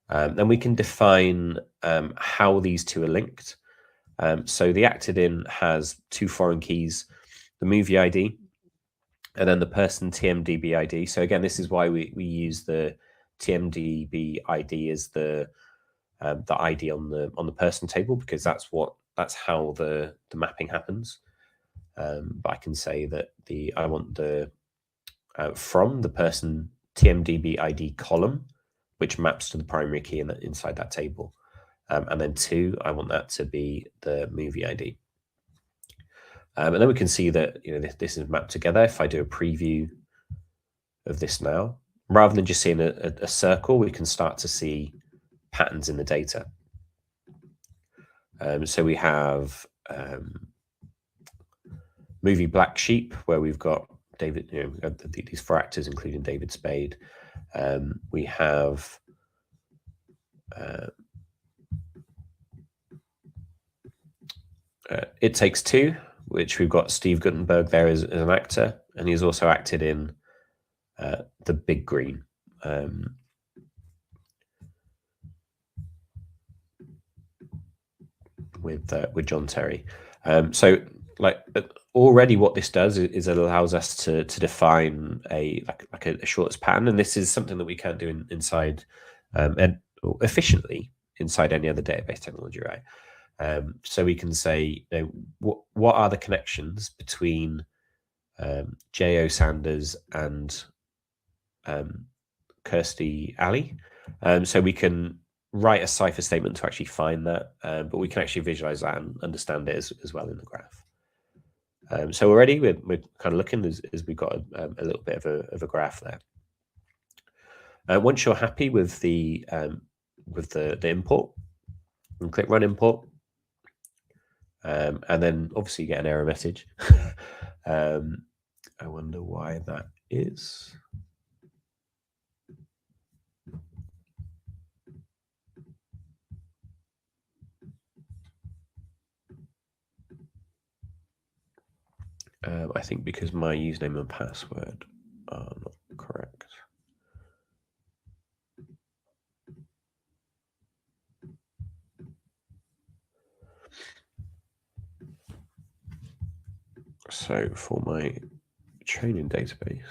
S1: Then we can define how these two are linked. So the acted in has two foreign keys, the movie ID and then the person TMDB ID. So again, this is why we use the TMDB ID as the ID on the person table, because that's how the mapping happens. But I can say that I want the from the person TMDB ID column, which maps to the primary key inside that table. And then 2, I want that to be the movie ID. And then we can see that this is mapped together. If I do a preview of this now, rather than just seeing a circle, we can start to see patterns in the data. So we have movie Black Sheep, where we've got David, these 4 actors, including David Spade. We have It Takes Two, which we've got Steve Guttenberg there as an actor, and he's also acted in The Big Green. With John Terry. So already what this does is it allows us to define a shortest pattern, and this is something that we can't do inside and efficiently inside any other database technology, right? So we can say, what are the connections between J.O. Sanders and Kirsty Alley. So we can write a cipher statement to actually find that, but we can actually visualize that and understand it as well in the graph. So already we're kind of looking as we've got a little bit of a graph there. Once you're happy with the import, and click Run Import, and then obviously you get an error message. I wonder why that is. I think because my username and password are not correct. So for my training database,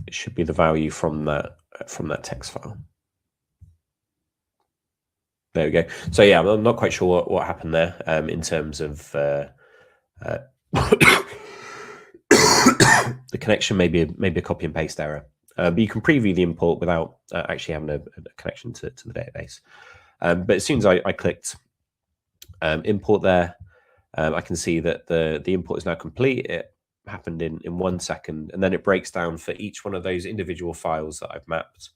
S1: it should be the value from that text file. There we go. So yeah, I'm not quite sure what happened there in terms of the connection. Maybe a copy and paste error. But you can preview the import without actually having a connection to the database. But as soon as I clicked import there, I can see that the import is now complete. It happened in 1 second, and then it breaks down for each one of those individual files that I've mapped.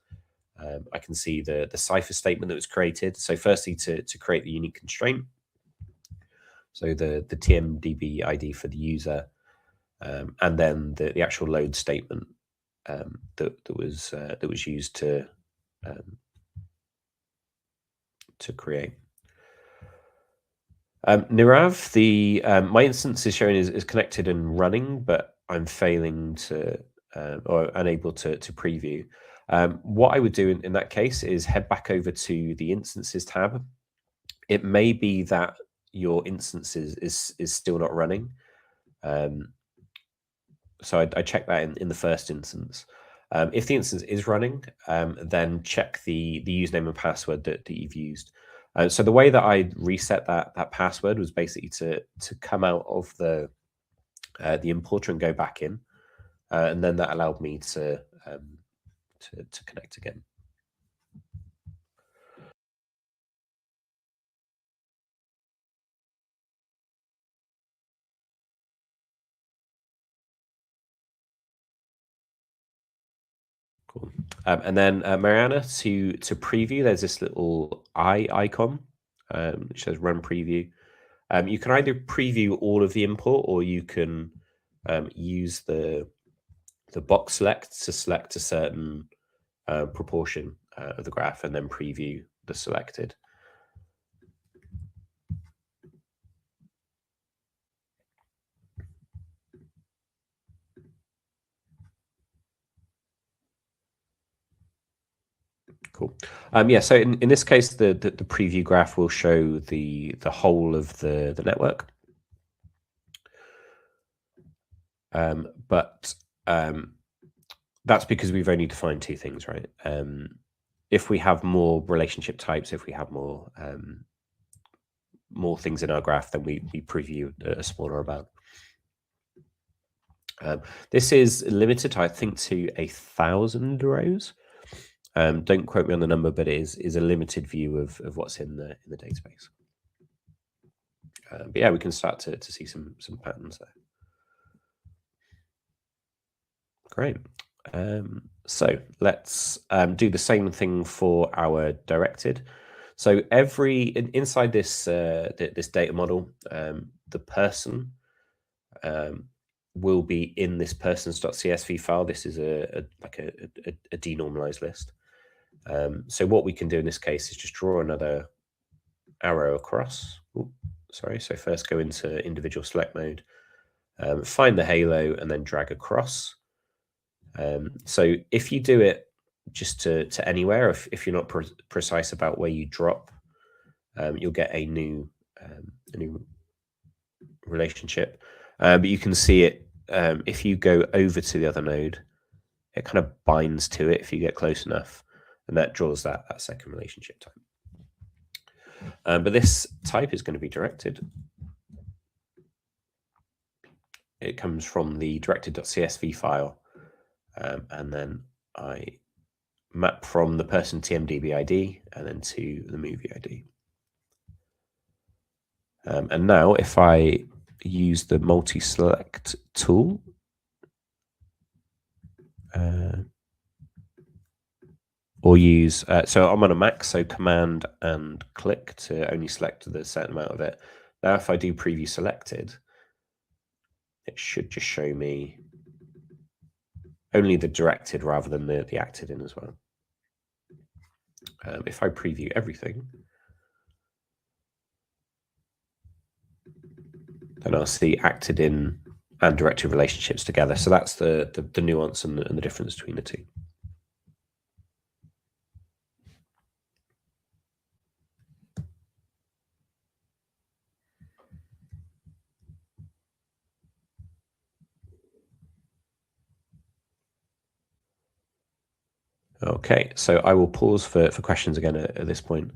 S1: I can see the cipher statement that was created. So firstly, to create the unique constraint, so the TMDB ID for the user, and then the actual load statement that was used to create. Nirav, my instance is showing is connected and running, but I'm failing to or unable to preview. What I would do in that case is head back over to the instances tab. It may be that your instance is still not running. So I check that in the first instance. If the instance is running, then check the username and password that you've used. So the way that I reset that password was basically to come out of the importer and go back in, and then that allowed me to connect again. Cool. And then Mariana, to preview, there's this little eye icon which says Run Preview. You can either preview all of the import, or you can use the box select to select a certain proportion of the graph and then preview the selected. Cool. Yeah. So in this case, the preview graph will show the whole of the network. But that's because we've only defined two things, right? If we have more relationship types, if we have more things in our graph, then we preview a smaller amount. This is limited, I think, to 1,000 rows. Don't quote me on the number, but it is a limited view of what's in the database. But yeah, we can start to see some patterns there. Great. So let's do the same thing for our directed. So inside this this data model, the person will be in this persons.csv file. This is a denormalized list. So what we can do in this case is just draw another arrow across. So first go into individual select mode, find the halo, and then drag across. So if you do it just to anywhere, if you're not precise about where you drop, you'll get a new relationship. But you can see it if you go over to the other node, it kind of binds to it if you get close enough, and that draws that second relationship type. But this type is going to be directed. it comes from the directed.csv file, and then I map from the person TMDB ID and then to the movie ID. And now if I use the multi-select tool, or use, so I'm on a Mac, so Command and click to only select the certain amount of it. Now if I do preview selected, it should just show me only the directed rather than the acted in as well. If I preview everything, then I'll see acted in and directed relationships together. So that's the nuance and the difference between the two. Okay, so I will pause for questions again at this point.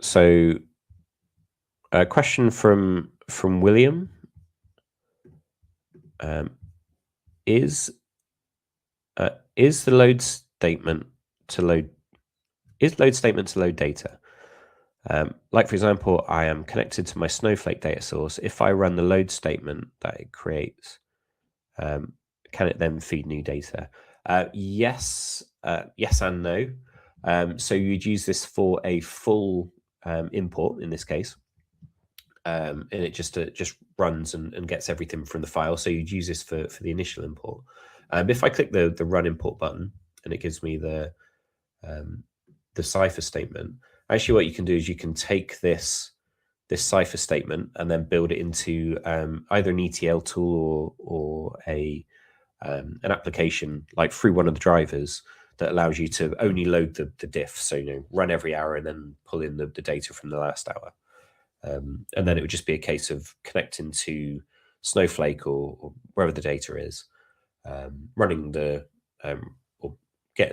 S1: So a question from William. Is the load statement to load data? Like for example, I am connected to my Snowflake data source. If I run the load statement that it creates, can it then feed new data? Yes and no. So you'd use this for a full import in this case, and it just runs and gets everything from the file. So you'd use this for the initial import. If I click the run import button and it gives me the Cypher statement, actually what you can do is you can take this Cypher statement and then build it into either an ETL tool or an application like through one of the drivers that allows you to only load the diff. So, run every hour and then pull in the data from the last hour. And then it would just be a case of connecting to Snowflake or wherever the data is, running or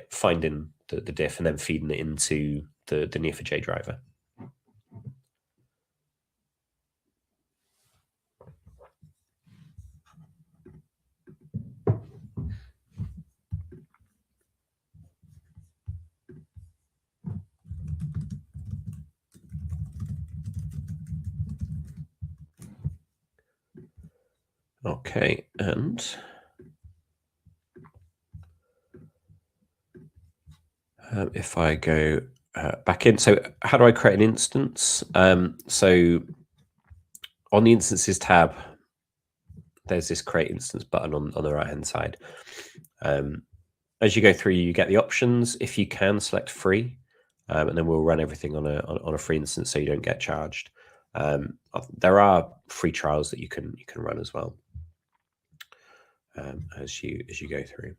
S1: finding the diff and then feeding it into the Neo4j driver. Okay, and if I go back in, so how do I create an instance? So on the instances tab, there's this create instance button on the right hand side. As you go through, you get the options. If you can, select free, and then we'll run everything on a free instance so you don't get charged. There are free trials that you can run as well as you go through.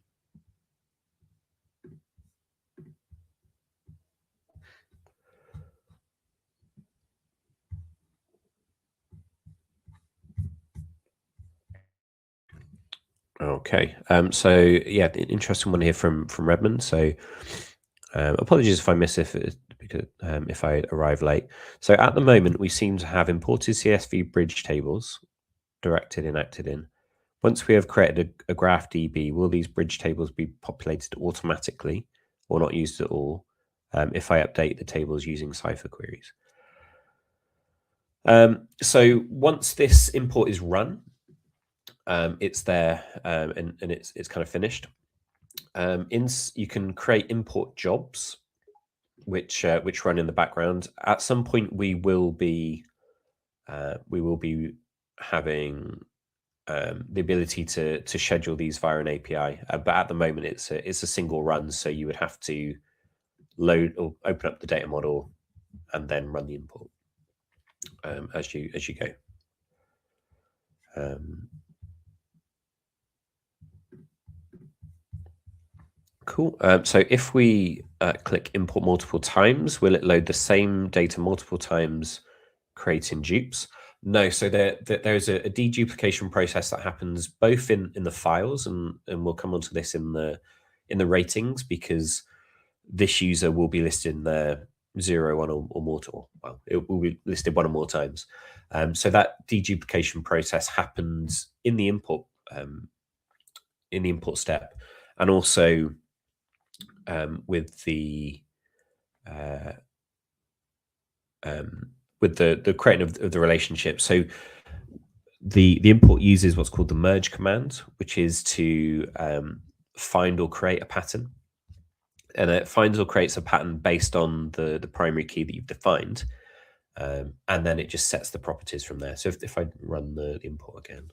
S1: Okay, so yeah, interesting one here from Redmond. So apologies if I miss because if I arrive late. So at the moment, we seem to have imported CSV bridge tables, directed and acted in. Once we have created a graph DB, will these bridge tables be populated automatically or not used at all if I update the tables using Cypher queries? So once this import is run, it's there and it's kind of finished. You can create import jobs which run in the background. At some point, we will be having the ability to schedule these via an API, but at the moment it's a single run. So you would have to load or open up the data model and then run the import as you go. Cool. So if we click import multiple times, will it load the same data multiple times, creating dupes? No. So there's a deduplication process that happens both in the files, and we'll come onto this in the ratings, because this user will be listed in the 0, 1 or more, well, it will be listed 1 or more times. So that deduplication process happens in the import step, and also with the creating of the relationship. So the import uses what's called the merge command, which is to find or create a pattern. And it finds or creates a pattern based on the primary key that you've defined. And then it just sets the properties from there. So if I run the import again,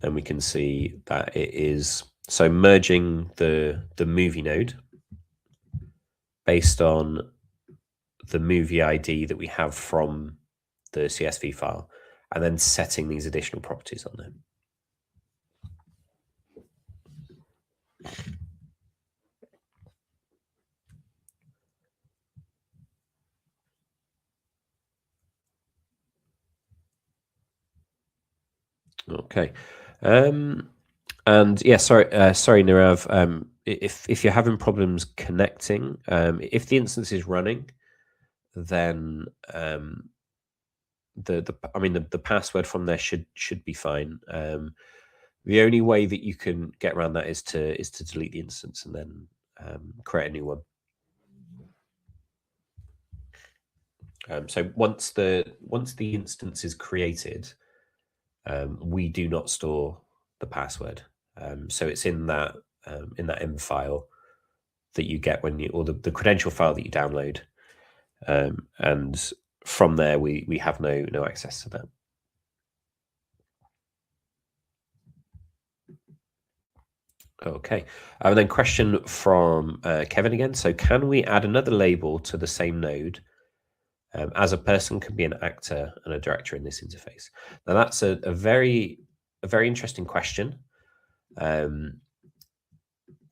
S1: then we can see that it is so merging the movie node based on the movie ID that we have from the CSV file, and then setting these additional properties on there. Okay. And yeah, sorry, Nirav. If you're having problems connecting, if the instance is running, then the password from there should be fine. The only way that you can get around that is to delete the instance and then create a new one. So once the instance is created, we do not store the password. So it's in that M file that you get when you, or the credential file that you download, and from there we have no access to that. Okay, and then question from Kevin again. So can we add another label to the same node, as a person can be an actor and a director in this interface? Now that's a very interesting question,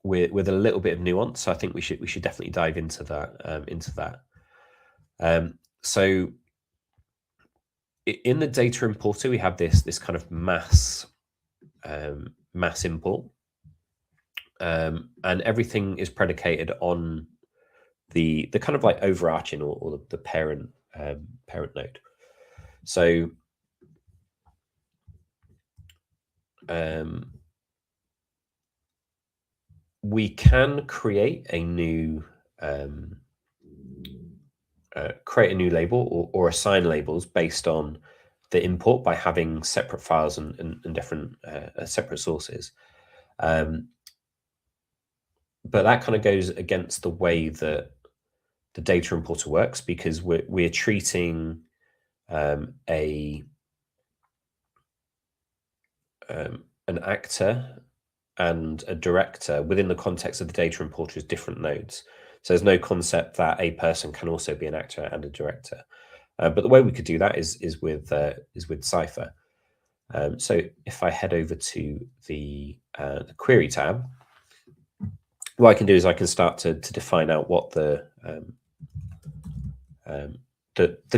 S1: with a little bit of nuance. So I think we should definitely dive into that. So in the data importer, we have this kind of mass import, and everything is predicated on the kind of like overarching or the parent node. So we can create a new label or assign labels based on the import by having separate files and different separate sources. But that kind of goes against the way that the data importer works, because we're treating an actor and a director within the context of the data importer as different nodes. So there's no concept that a person can also be an actor and a director. But the way we could do that is with Cypher. So if I head over to the query tab, what I can do is I can start to define out what the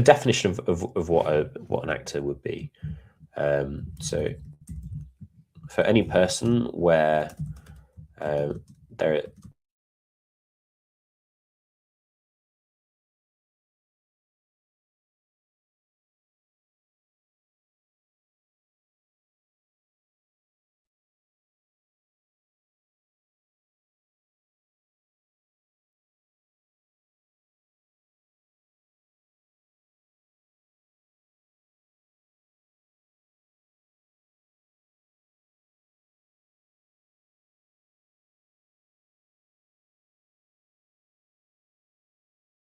S1: definition of what an actor would be. So for any person where there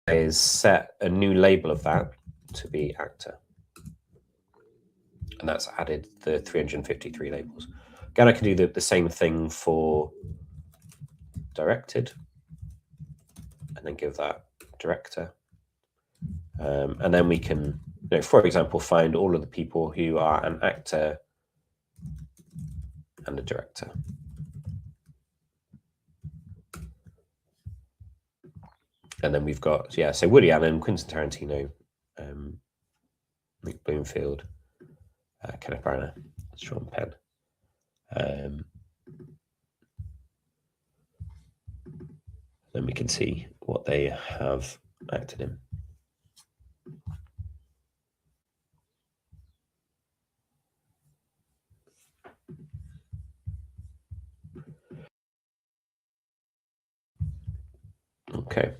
S1: is set a new label of that to be actor, and that's added the 353 labels. Again, I can do the same thing for directed, and then give that director, and then we can, for example, find all of the people who are an actor and a director. And then we've got, so Woody Allen, Quentin Tarantino, Nick Bloomfield, Kenneth Branagh, Sean Penn. Then we can see what they have acted in. Okay.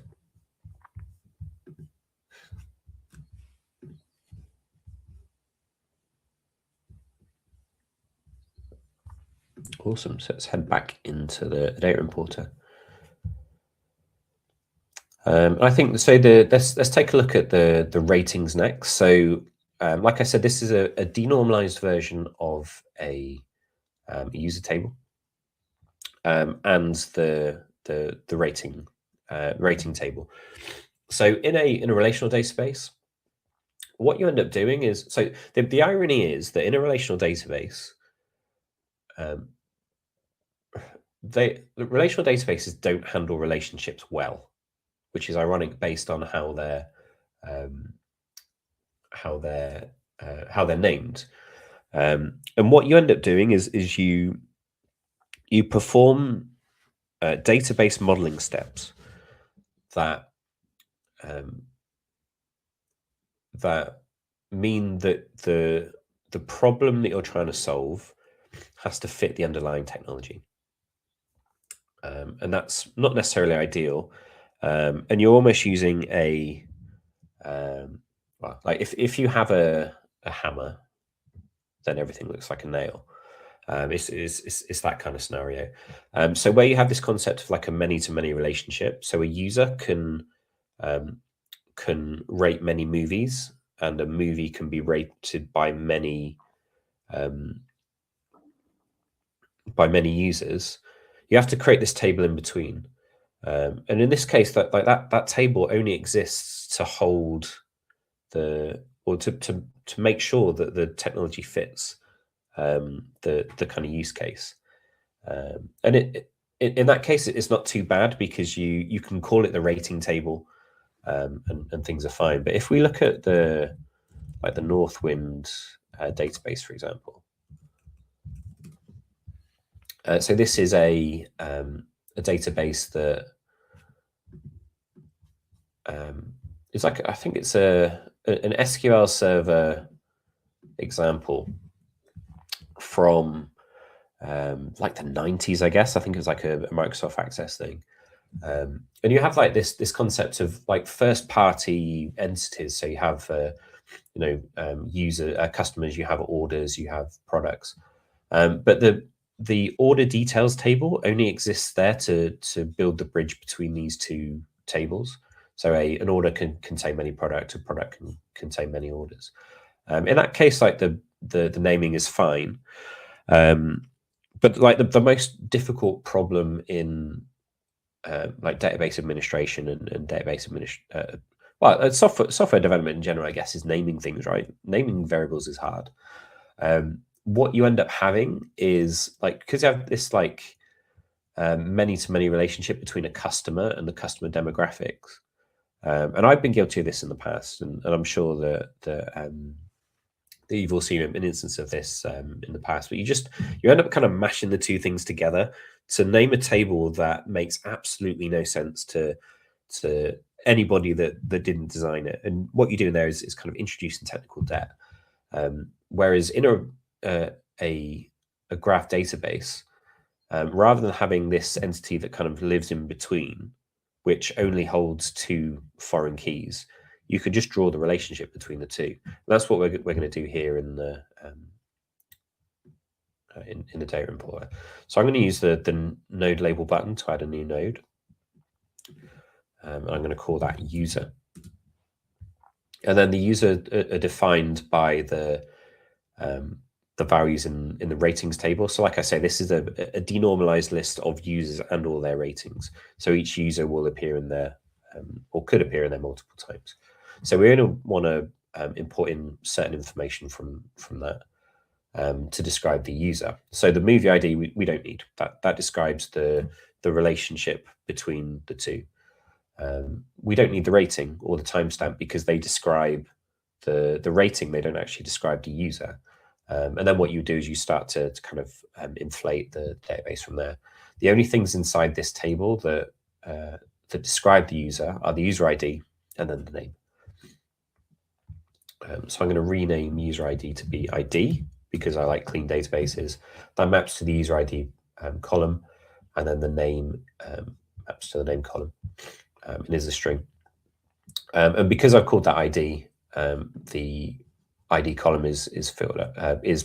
S1: Awesome. So let's head back into the data importer. I think so. Let's take a look at the ratings next. So, like I said, this is a denormalized version of a user table, and the rating table. So, in a relational database, what you end up doing is the irony is that in a relational database, the relational databases don't handle relationships well, which is ironic based on how they're named. And what you end up doing is you perform database modeling steps that mean that the problem that you're trying to solve has to fit the underlying technology. And that's not necessarily ideal. And you're almost using well, like if you have a hammer, then everything looks like a nail. It's that kind of scenario. So where you have this concept of like a many-to-many relationship, so a user can rate many movies, and a movie can be rated by many users. You have to create this table in between, and in this case, that table only exists to hold to make sure that the technology fits the kind of use case. And in that case, it's not too bad because you can call it the rating table, and things are fine. But if we look at the Northwind database, for example, so this is a database that it's like, I think it's an SQL Server example from like the 90s, I guess. I think it was like a Microsoft Access thing. And you have like this concept of like first party entities. So you have user customers, you have orders, you have products, but the order details table only exists there to build the bridge between these two tables. So an order can contain many products, a product can contain many orders. In that case, like the naming is fine, but like the most difficult problem in like database administration and database software development in general, I guess, is naming things, right? Naming variables is hard. What you end up having is like, because you have this like many-to-many relationship between a customer and the customer demographics. And I've been guilty of this in the past, and I'm sure that you've all seen an instance of this in the past, but you end up kind of mashing the two things together to name a table that makes absolutely no sense to anybody that didn't design it. And what you're doing there is kind of introducing technical debt. Whereas in a graph database, rather than having this entity that kind of lives in between, which only holds two foreign keys, you could just draw the relationship between the two. And that's what we're going to do here in the data importer. So I'm going to use the node label button to add a new node. I'm going to call that user. And then the user are defined by the values in the ratings table. So like I say, this is a denormalized list of users and all their ratings. So each user will appear in there, or could appear in there multiple times. So we're going to want to import in certain information from that to describe the user. So the movie ID we don't need. That describes the relationship between the two. We don't need the rating or the timestamp because they describe the rating. They don't actually describe the user. And then what you do is you start to kind of inflate the database from there. The only things inside this table that describe the user are the user ID and then the name. So I'm going to rename user ID to be ID because I like clean databases. That maps to the user ID column, and then the name maps to the name column and is a string. And because I've called that ID, the ID column is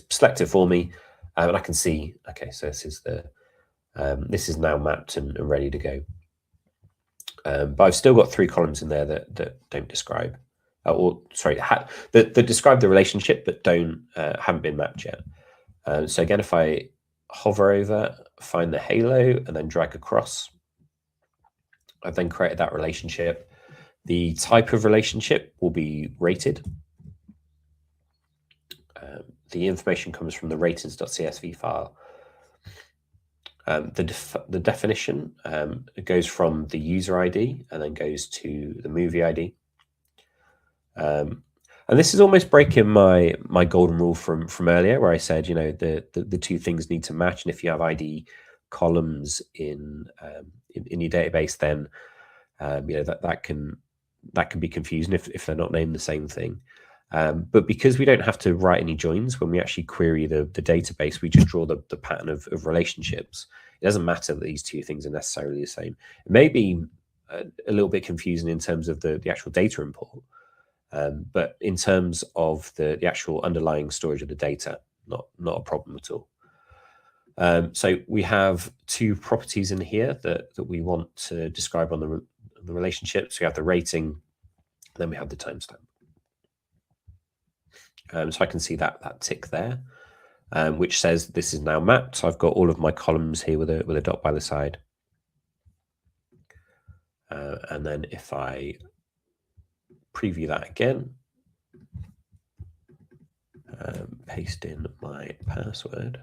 S1: selected for me, and I can see. Okay, so this is the this is now mapped and ready to go. But I've still got 3 columns in there that don't describe, or sorry, that describe the relationship but don't haven't been mapped yet. So again, if I hover over, find the halo, and then drag across, I've then created that relationship. The type of relationship will be rated. The information comes from the ratings.csv file. The definition goes from the user ID and then goes to the movie ID. And this is almost breaking my golden rule from earlier, where I said, you know, the 2 things need to match, and if you have ID columns in your database, then you know that can be confusing if they're not named the same thing. But because we don't have to write any joins when we actually query the database, we just draw the pattern of relationships. It doesn't matter that these 2 things are necessarily the same. It may be a little bit confusing in terms of the actual data import, but in terms of the actual underlying storage of the data, not a problem at all. So we have 2 properties in here that we want to describe on the relationships. We have the rating, then we have the timestamp. So I can see that tick there, which says this is now mapped. So I've got all of my columns here with a dot by the side. And then if I preview that again, paste in my password.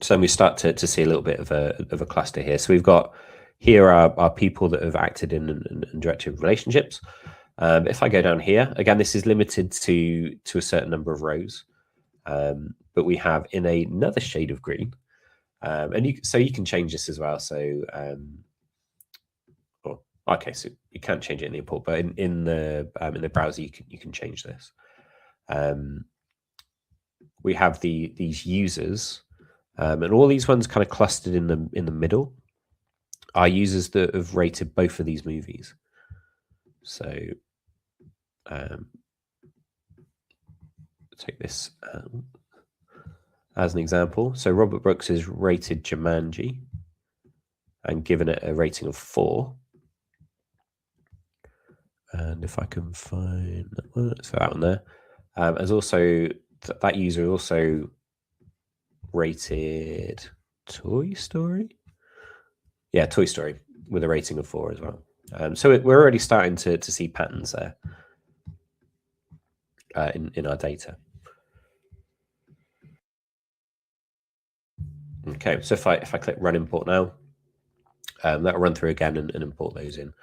S1: So we start to see a little bit of a cluster here. So we've got here are people that have acted in directed relationships. If I go down here, again, this is limited to a certain number of rows, but we have in another shade of green, and you can change this as well. So, okay, so you can't change it in the import, but in the browser you can change this. We have these users, and all these ones kind of clustered in the middle are users that have rated both of these movies. So take this as an example. So Robert Brooks has rated Jumanji and given it a rating of 4. And if I can find that one, so that one there, as also that user also rated Toy Story. Yeah, Toy Story with a rating of 4 as well. So we're already starting to see patterns there in our data. Okay, so if I click Run Import now, that'll run through again and import those in.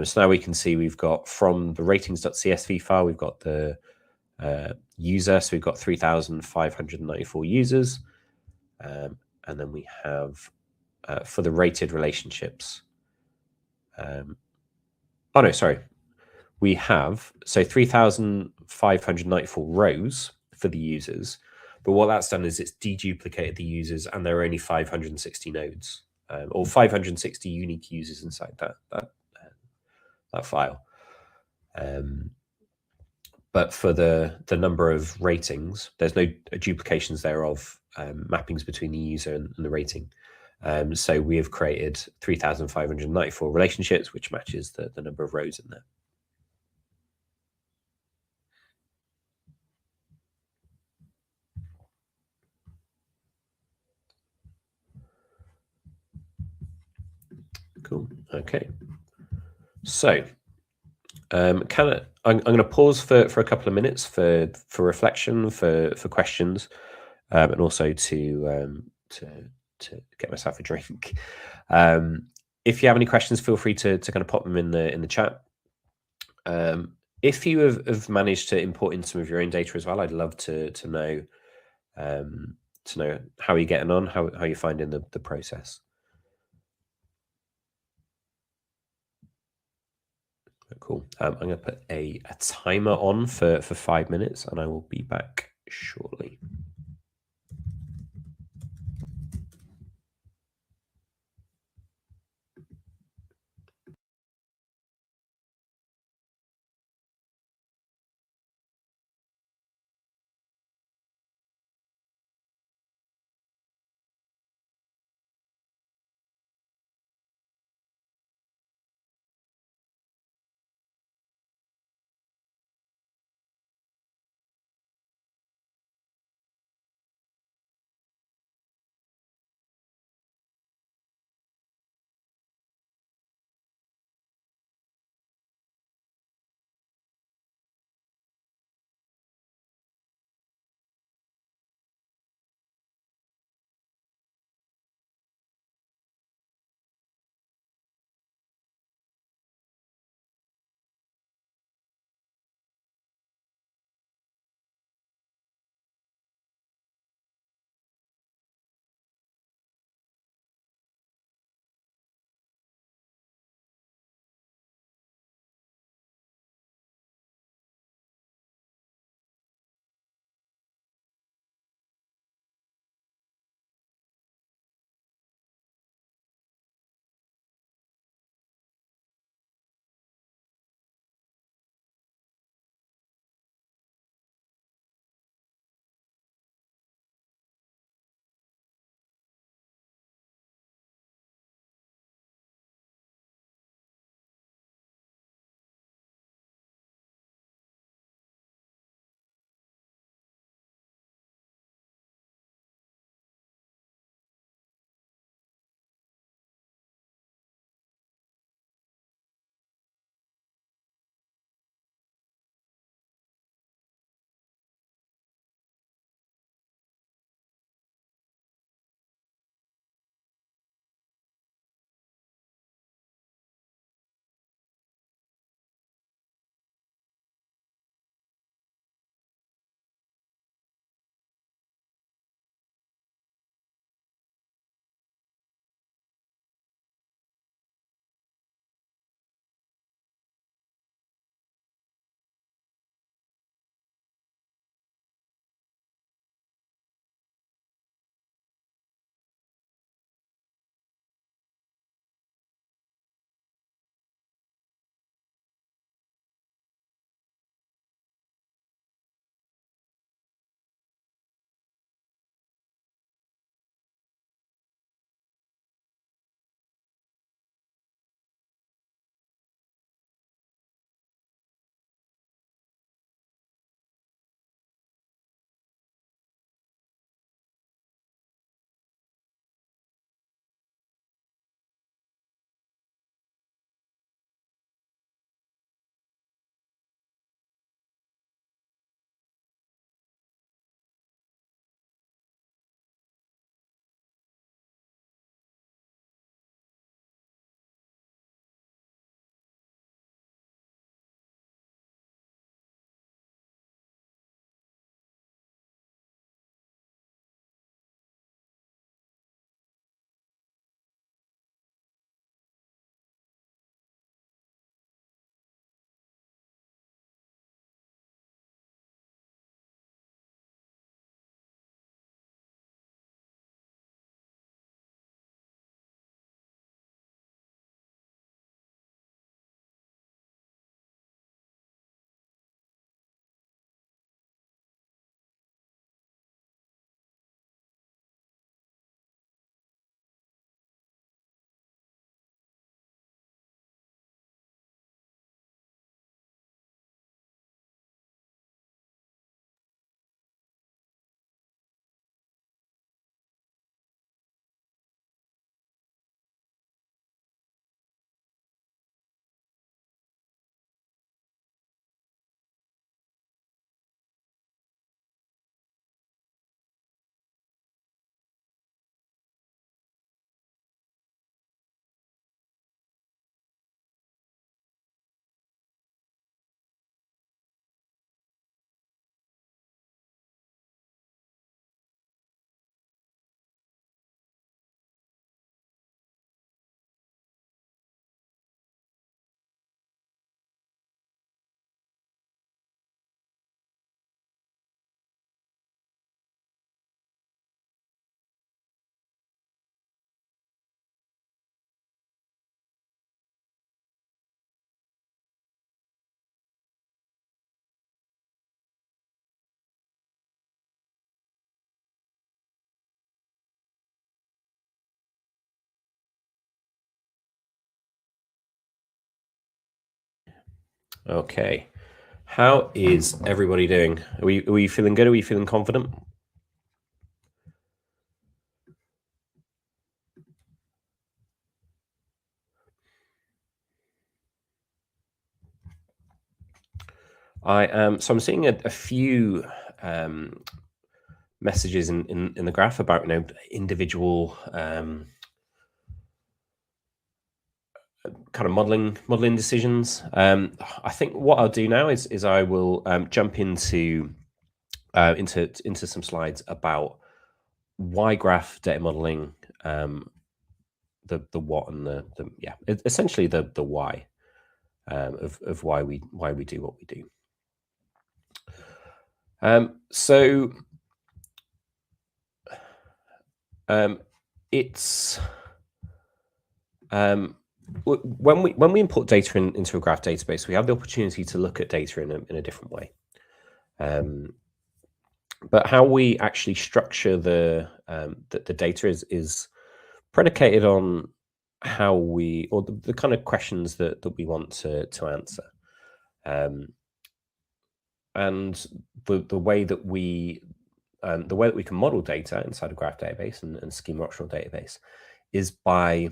S1: So now we can see we've got from the ratings.csv file, we've got the user. So we've got 3,594 users. And then we have for the rated relationships. Oh, no, sorry. We have, so 3,594 rows for the users. But what that's done is it's deduplicated the users, and there are only 560 nodes, or 560 unique users inside that file. But for the number of ratings, there's no duplications there of mappings between the user and the rating. So we have created 3,594 relationships, which matches the number of rows in there. Cool. Okay. So I'm going to pause for a couple of minutes for reflection, for questions, and also to get myself a drink. if you have any questions, feel free to kind of pop them in the chat. If you have managed to import in some of your own data as well, I'd love to know how you're getting on, how you're finding the process. Cool. I'm going to put a timer on for 5 minutes, and I will be back shortly. Okay. How is everybody doing? Are we feeling good? Are we feeling confident? I am. So I'm seeing a few messages in the graph about individual kind of modeling decisions. I think what I'll do now is I will jump into some slides about why graph data modeling, the what and the yeah, essentially the why of why we do what we do. It's when we import data into a graph database, we have the opportunity to look at data in a different way. But how we actually structure the data is predicated on how we, or the kind of questions that we want to answer, and the way that we can model data inside a graph database and schema optional database is by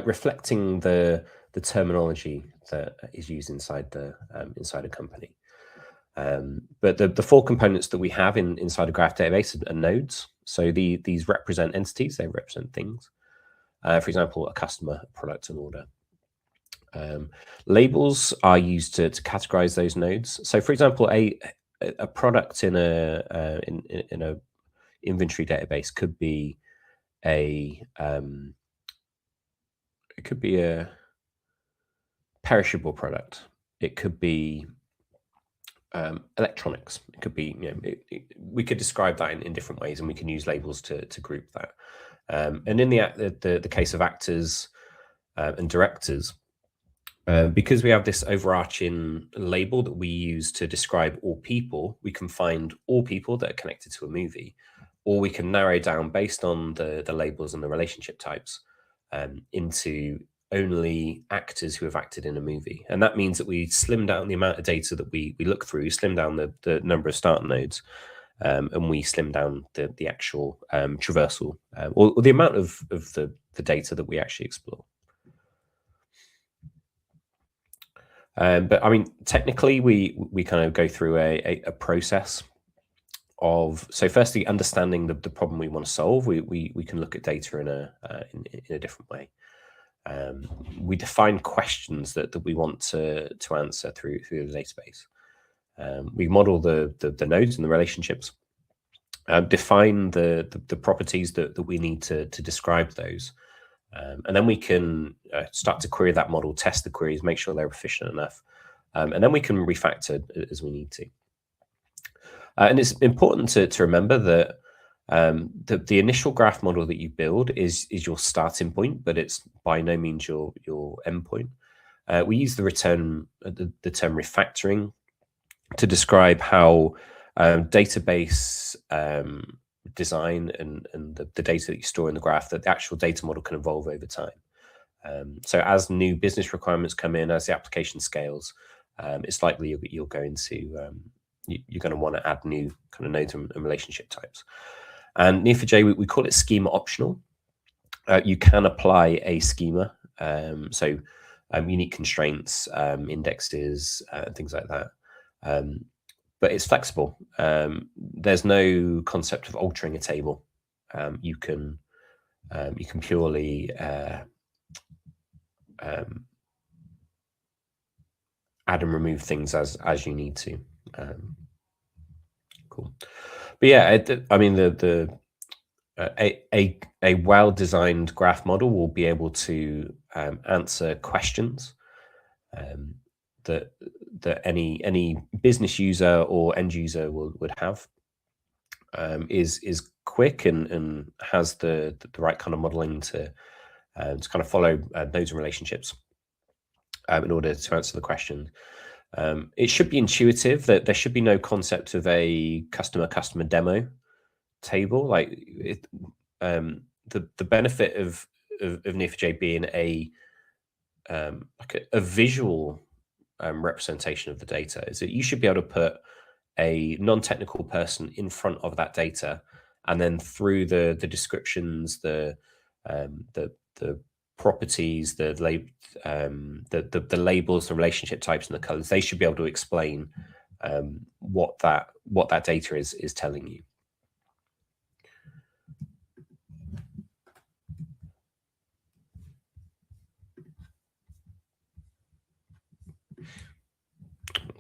S1: reflecting the terminology that is used inside a company. But the four components that we have inside a graph database are nodes. So these represent entities, they represent things. For example, a customer, a product, an order. Labels are used to categorize those nodes. So for example, a product in a inventory database could be a perishable product. It could be electronics. It could be, we could describe that in different ways, and we can use labels to group that. And in the case of actors and directors, because we have this overarching label that we use to describe all people, we can find all people that are connected to a movie, or we can narrow down based on the labels and the relationship types into only actors who have acted in a movie. And that means that we slim down the amount of data that we look through, slim down the number of start nodes, and we slim down the actual traversal, or the amount of the data that we actually explore. But I mean, technically, we kind of go through a process of, so firstly, understanding the problem we want to solve. We can look at data in a different way. We define questions that we want to answer through the database. We model the nodes and the relationships, define the properties that we need to describe those. And then we can start to query that model, test the queries, make sure they're efficient enough. And then we can refactor as we need to. And it's important to remember that the initial graph model that you build is your starting point, but it's by no means your endpoint. We use the term refactoring to describe how database design and the data that you store in the graph, that the actual data model can evolve over time. So as new business requirements come in, as the application scales, it's likely you're going to want to add new kind of nodes and relationship types. And Neo4j, we call it schema optional. You can apply a schema, so unique constraints, indexes, things like that. But it's flexible. There's no concept of altering a table. You can purely add and remove things as you need to. Cool. But yeah, I mean, a well-designed graph model will be able to answer questions that any business user or end user would have. Is quick and has the right kind of modeling to kind of follow nodes and relationships in order to answer the question. It should be intuitive, that there should be no concept of a customer demo table. Like the benefit of of Neo4j being like a visual representation of the data is that you should be able to put a non-technical person in front of that data, and then through the descriptions, the properties, the labels, the relationship types, and the colors, they should be able to explain what that data is telling you.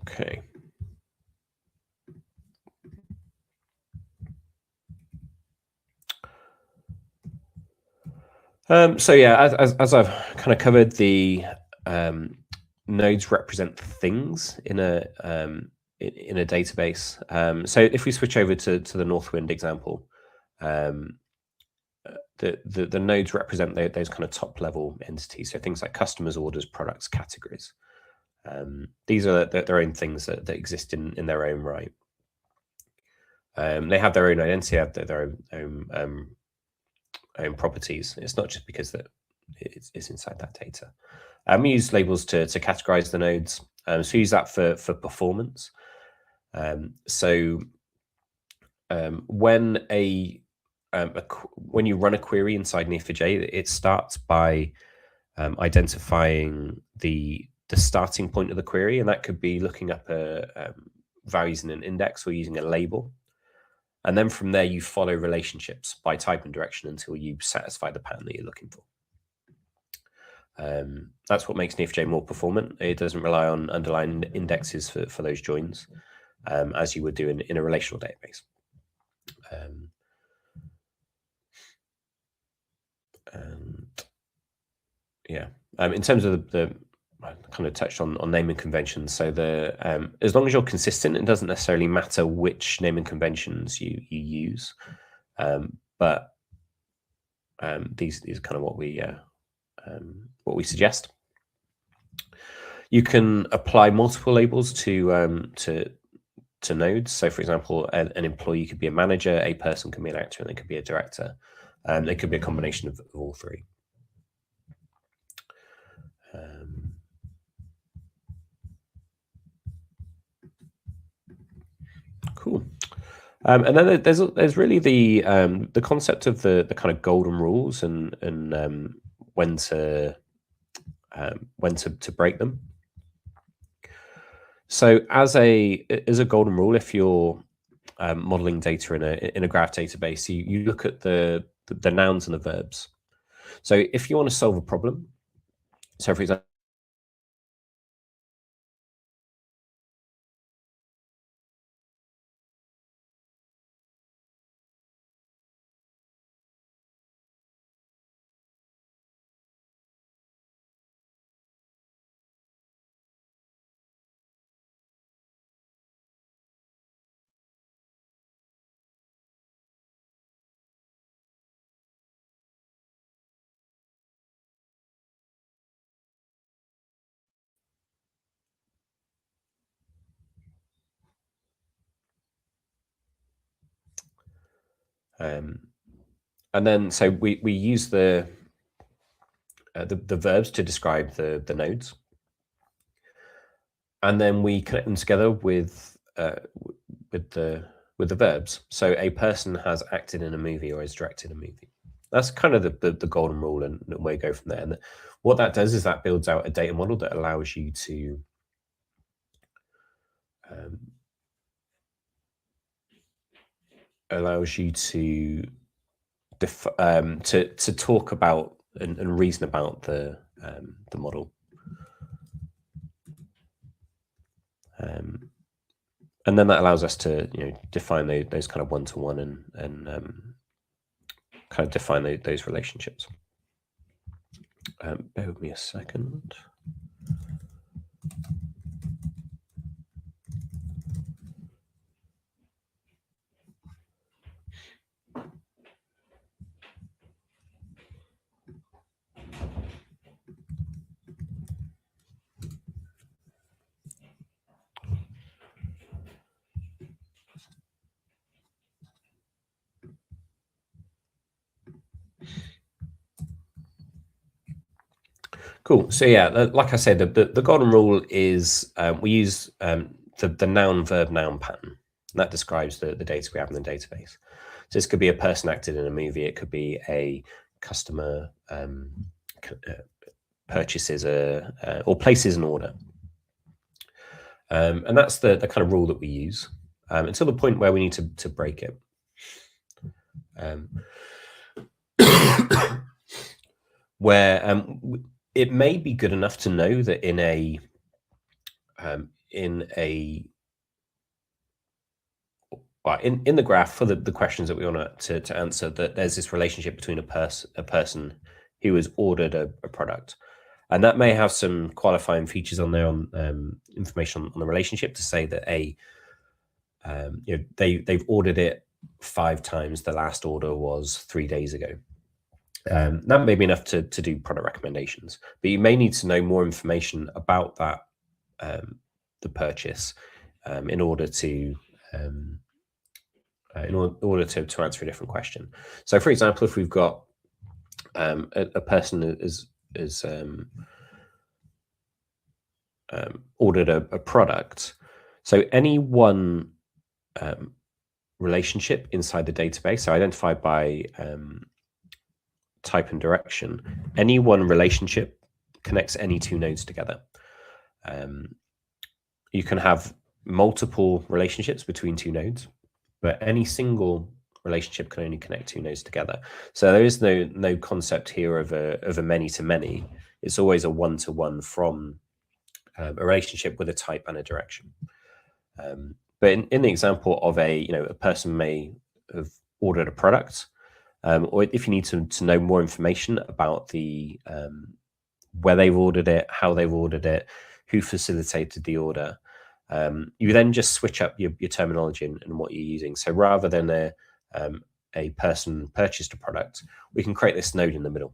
S1: Okay. So yeah, as I've kind of covered, the nodes represent things in a database. So if we switch over to the Northwind example, the nodes represent those kind of top level entities. So things like customers, orders, products, categories. These are their own things that exist in their own right. They have their own identity, have their own properties. It's not just because that it's inside that data. We use labels to categorize the nodes. So we use that for performance. When when you run a query inside Neo4j, it starts by identifying the starting point of the query, and that could be looking up values in an index or using a label. And then from there, you follow relationships by type and direction until you satisfy the pattern that you're looking for. That's what makes Neo4j more performant. It doesn't rely on underlying indexes for those joins, as you would do in a relational database. And yeah, in terms of I kind of touched on naming conventions. So as long as you're consistent, it doesn't necessarily matter which naming conventions you use. But these are kind of what we suggest. You can apply multiple labels to nodes. So, for example, an employee could be a manager, a person can be an actor, and they could be a director. They could be a combination of all three. Cool. And then there's really the concept of the kind of golden rules and when to break them. So as a golden rule, if you're modeling data in a graph database, you look at the nouns and the verbs. So if you want to solve a problem, so for example, and then so we use the verbs to describe the nodes, and then we connect them together with the verbs. So a person has acted in a movie or has directed a movie. That's kind of the golden rule, and we go from there. And what that does is that builds out a data model that allows you to talk about and reason about the model. And then that allows us to define those kind of one-to-one and kind of define those relationships. Bear with me a second. Cool. So yeah, like I said, the golden rule is we use the noun verb noun pattern. That describes the data we have in the database. So this could be a person acted in a movie. It could be a customer purchases or places an order. And that's the kind of rule that we use until the point where we need to break it. Where it may be good enough to know that in the graph for the questions that we want to answer, that there's this relationship between a person who has ordered a product, and that may have some qualifying features on there on information on the relationship to say that they've ordered it 5 times. The last order was 3 days ago. That may be enough to do product recommendations, but you may need to know more information about that the purchase in order to answer a different question. So, for example, if we've got a person is ordered a product, so any one relationship inside the database, so identified by type and direction, any one relationship connects any 2 nodes together. You can have multiple relationships between 2 nodes, but any single relationship can only connect 2 nodes together. So there is no concept here of a many to many. It's always a one-to-one from a relationship with a type and a direction. But in the example of a person may have ordered a product, or if you need to know more information about the where they've ordered it, how they've ordered it, who facilitated the order, you then just switch up your terminology and what you're using. So rather than a person purchased a product, we can create this node in the middle.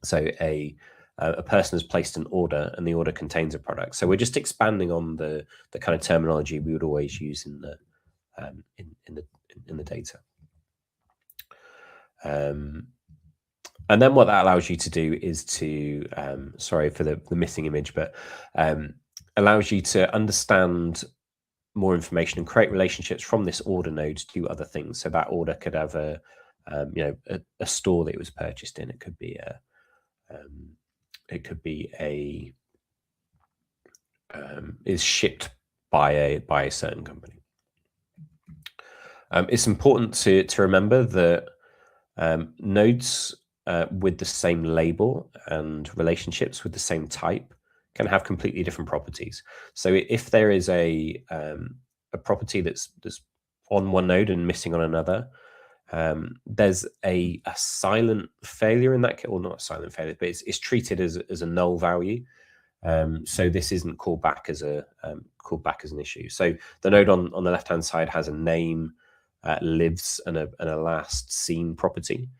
S1: So a person has placed an order, and the order contains a product. So we're just expanding on the kind of terminology we would always use in the data. And then what that allows you to do is to, sorry for the missing image, but allows you to understand more information and create relationships from this order node to other things. So that order could have a store that it was purchased in. It could be is shipped by a certain company. It's important to remember that nodes with the same label and relationships with the same type can have completely different properties. So if there is a property that's on one node and missing on another, there's a silent failure in that case, or not a silent failure, but it's treated as a null value. So this isn't called back as an issue. So the node on the left hand side has a name, lives, and a last seen property.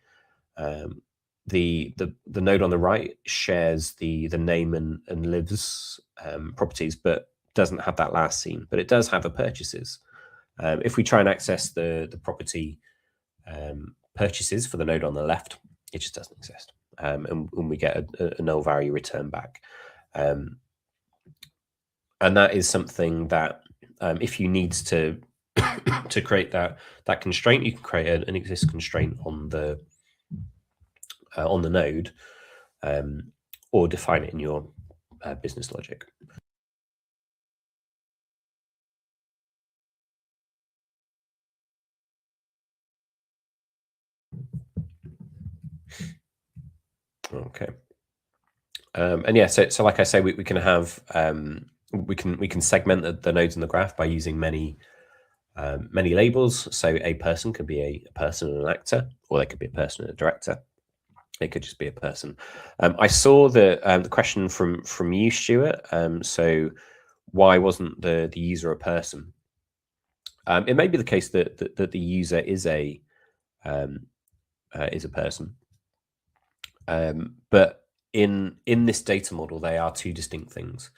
S1: The node on the right shares the name and lives properties, but doesn't have that last seen, but it does have a purchases. If we try and access the property purchases for the node on the left, it just doesn't exist, and we get a null value return back. And that is something that if you need to create that constraint, you can create an exist constraint on the node, or define it in your business logic. Okay. And yeah, so like I say, we can have we can segment the nodes in the graph by using many labels. So a person could be a person and an actor, or they could be a person and a director. It could just be a person. I saw the question from you, Stuart. So why wasn't the user a person? It may be the case that the user is a person, but in this data model, they are 2 distinct things.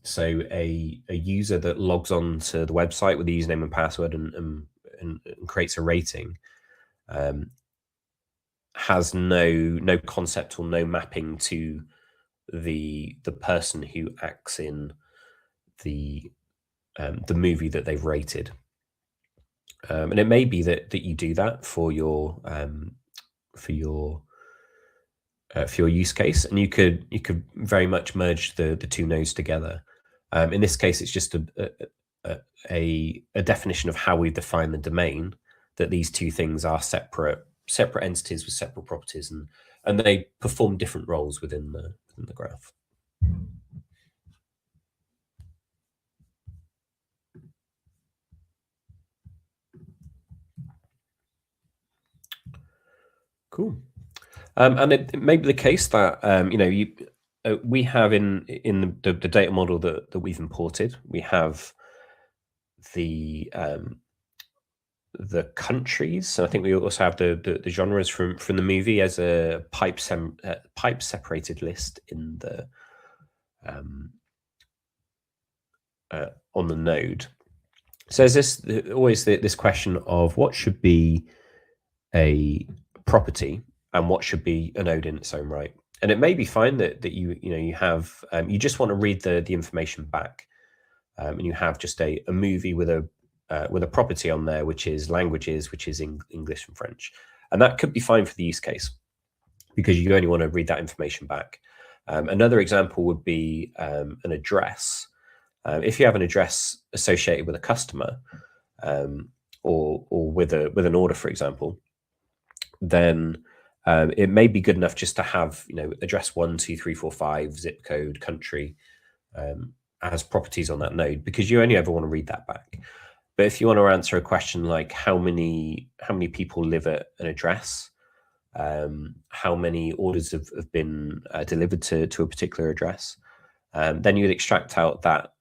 S1: So a user that logs on to the website with the username and password and creates a rating has no concept or no mapping to the person who acts in the movie that they've rated. And it may be that you do that for your use case, and you could very much merge the two nodes together. In this case, it's just a definition of how we define the domain, that these two things are separate entities with separate properties, and they perform different roles within the graph. Cool. And it may be the case that we have in the data model that we've imported, we have the countries. So I think we also have the genres from the movie as a pipe separated list in the on the node. So there's always this question of what should be a property and what should be a node in its own right. And it may be fine that you have you just want to read the information back, and you have just a movie with a property on there, which is languages, which is English and French, and that could be fine for the use case because you only want to read that information back. Another example would be an address. If you have an address associated with a customer, or with an order, for example, then it may be good enough just to have address 1, 2, 3, 4, 5, zip code, country as properties on that node, because you only ever want to read that back. But if you want to answer a question like how many people live at an address, how many orders have been delivered to a particular address, then you'd extract out that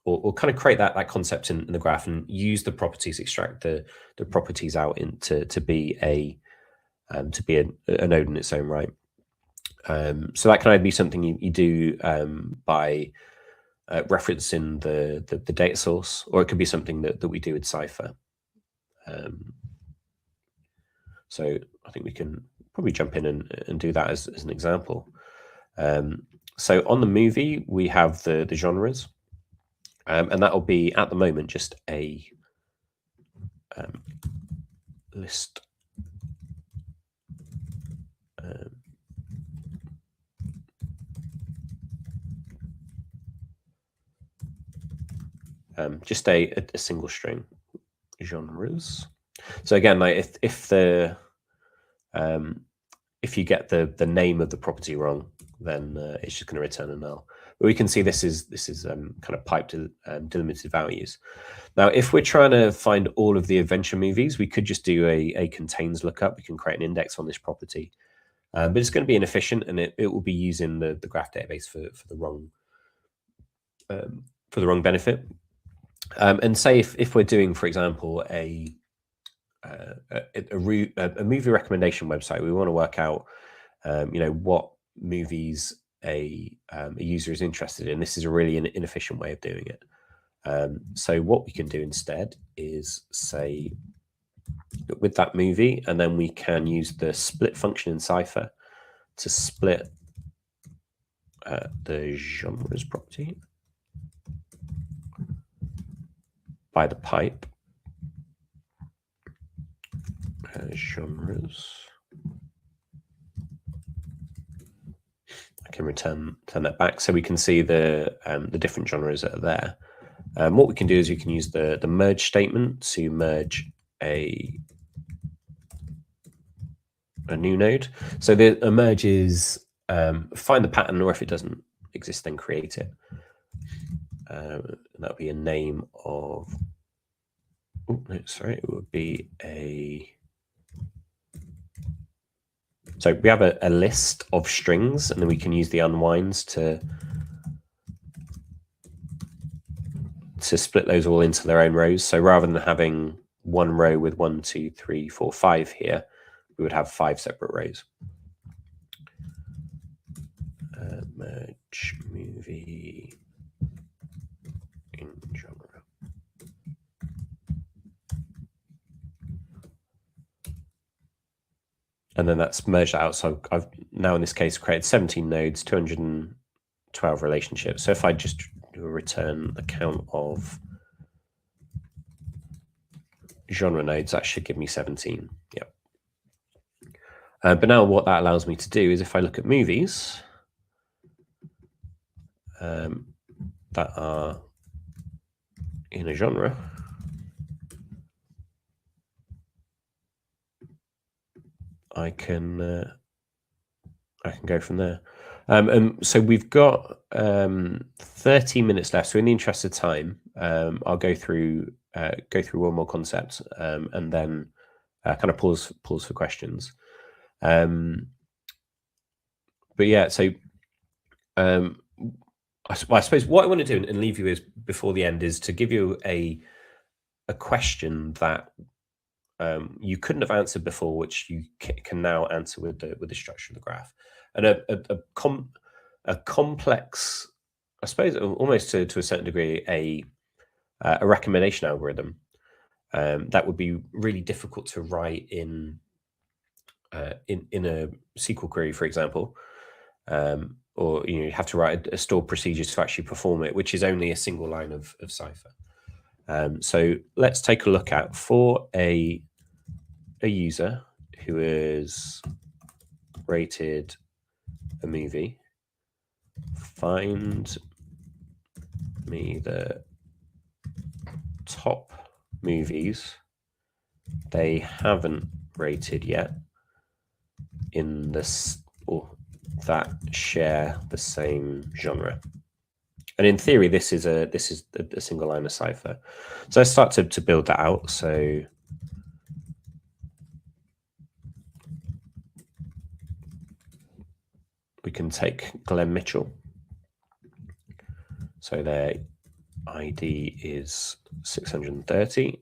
S1: or kind of create that concept in the graph and use the properties, extract the properties out to be a node in its own right. So that can either be something you do by referencing the data source, or it could be something that we do with Cypher. So I think we can probably jump in and do that as an example. So on the movie, we have the genres, and that will be at the moment just a list. Just a single string, genres. So again, like if you get the name of the property wrong, then it's just going to return a null. But we can see this is kind of piped delimited values. Now, if we're trying to find all of the adventure movies, we could just do a contains lookup. We can create an index on this property, but it's going to be inefficient, and it will be using the graph database for the wrong benefit. And say if we're doing, for example, a movie recommendation website, we want to work out what movies a user is interested in. This is a really inefficient way of doing it. So what we can do instead is say with that movie, and then we can use the split function in Cypher to split the genres property by the pipe. Genres. I can return that back, so we can see the different genres that are there. What we can do is we can use the merge statement to merge a new node. So a merge is find the pattern, or if it doesn't exist, then create it. That would be a name of. Oh, no, sorry, it would be a. So we have a list of strings, and then we can use the unwinds to split those all into their own rows. So rather than having one row with 1, 2, 3, 4, 5 here, we would have 5 separate rows. Merge movie in genre. And then that's merged out. So I've now in this case created 17 nodes, 212 relationships. So if I just return the count of genre nodes, that should give me 17. Yeah. But now what that allows me to do is if I look at movies that are in a genre, I can go from there. And so we've got 30 minutes left. So in the interest of time, I'll go through one more concept and then kind of pause for questions. But yeah, so I suppose what I want to do and leave you is before the end is to give you a question that you couldn't have answered before, which you can now answer with the structure of the graph, and a complex, I suppose, almost to a certain degree, a recommendation algorithm that would be really difficult to write in a SQL query, for example, or you have to write a stored procedure to actually perform it, which is only a single line of cipher. So let's take a look at for a user who is rated a movie, find me the top movies they haven't rated yet in this or that share the same genre. And in theory, this is a single line of cipher. So let's start to build that out. So we can take Glenn Mitchell. So their ID is 630.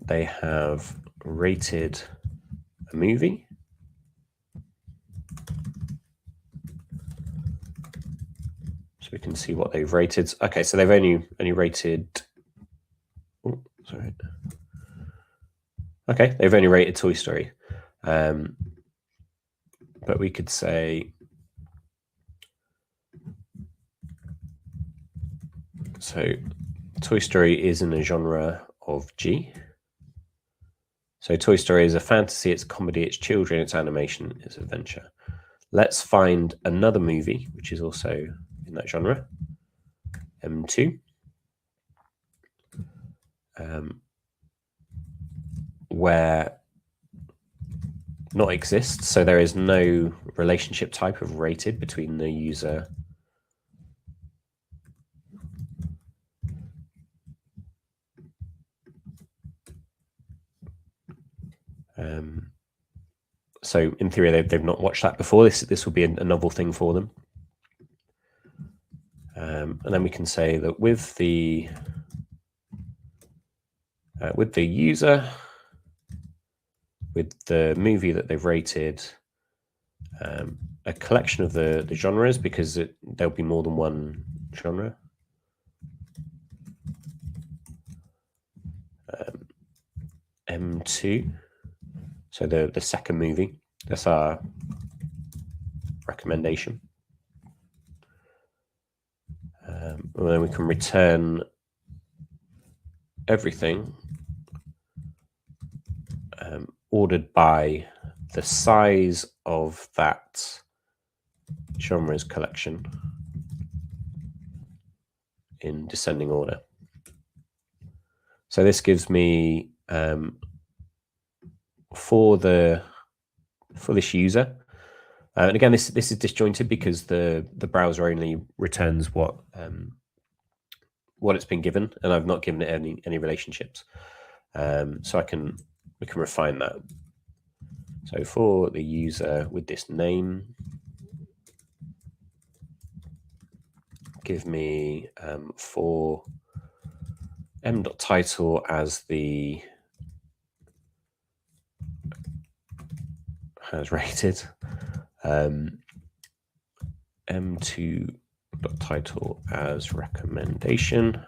S1: They have rated a movie. So we can see what they've rated. Okay, so they've only rated. Oh, sorry. Okay, they've only rated Toy Story. But we could say, so Toy Story is in a genre of G. So Toy Story is a fantasy, it's comedy, it's children, it's animation, it's adventure. Let's find another movie, which is also in that genre, M2. Where not exists, so there is no relationship type of rated between the user so in theory they've not watched that before. This will be a novel thing for them, and then we can say that with the user, with the movie that they've rated, a collection of the genres, because there'll be more than one genre. M2, so the second movie, that's our recommendation. And then we can return everything ordered by the size of that genres collection in descending order. So this gives me for this user, and again this is disjointed because the browser only returns what it's been given, and I've not given it any relationships. So we can refine that. So for the user with this name, give me for m.title as the has rated, m2.title as recommendation,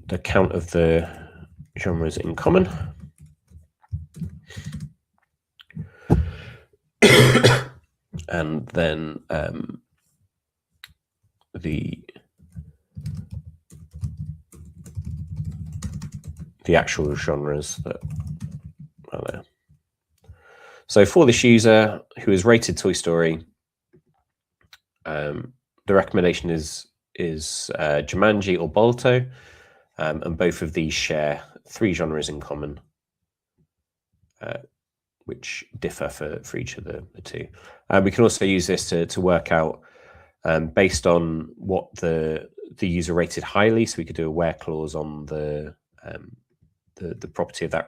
S1: the count of the genres in common. And then the actual genres that are there. So for this user who has rated Toy Story, the recommendation is Jumanji or Balto, and both of these share 3 genres in common, which differ for each of the 2. We can also use this to work out based on what the user rated highly. So we could do a where clause on the property of that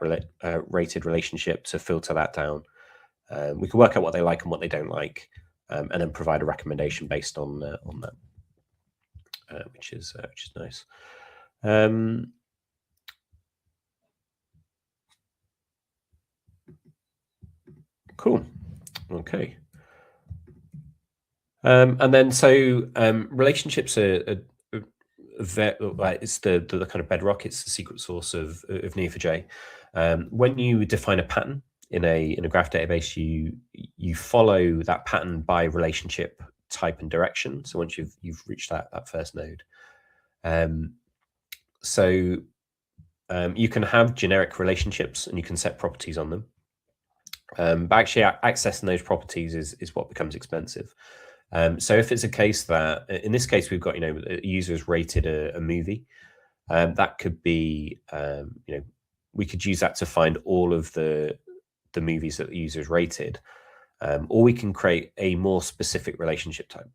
S1: rated relationship to filter that down. We can work out what they like and what they don't like, and then provide a recommendation based on that, which is nice. Cool. Okay. And then relationships are it's the kind of bedrock. It's the secret source of Neo4j. When you define a pattern in a graph database, you follow that pattern by relationship type and direction. So once you've reached that first node, you can have generic relationships and you can set properties on them. But actually accessing those properties is what becomes expensive. So if it's a case that, in this case, we've got, a user has rated a movie, that could be, we could use that to find all of the movies that the user has rated, or we can create a more specific relationship type.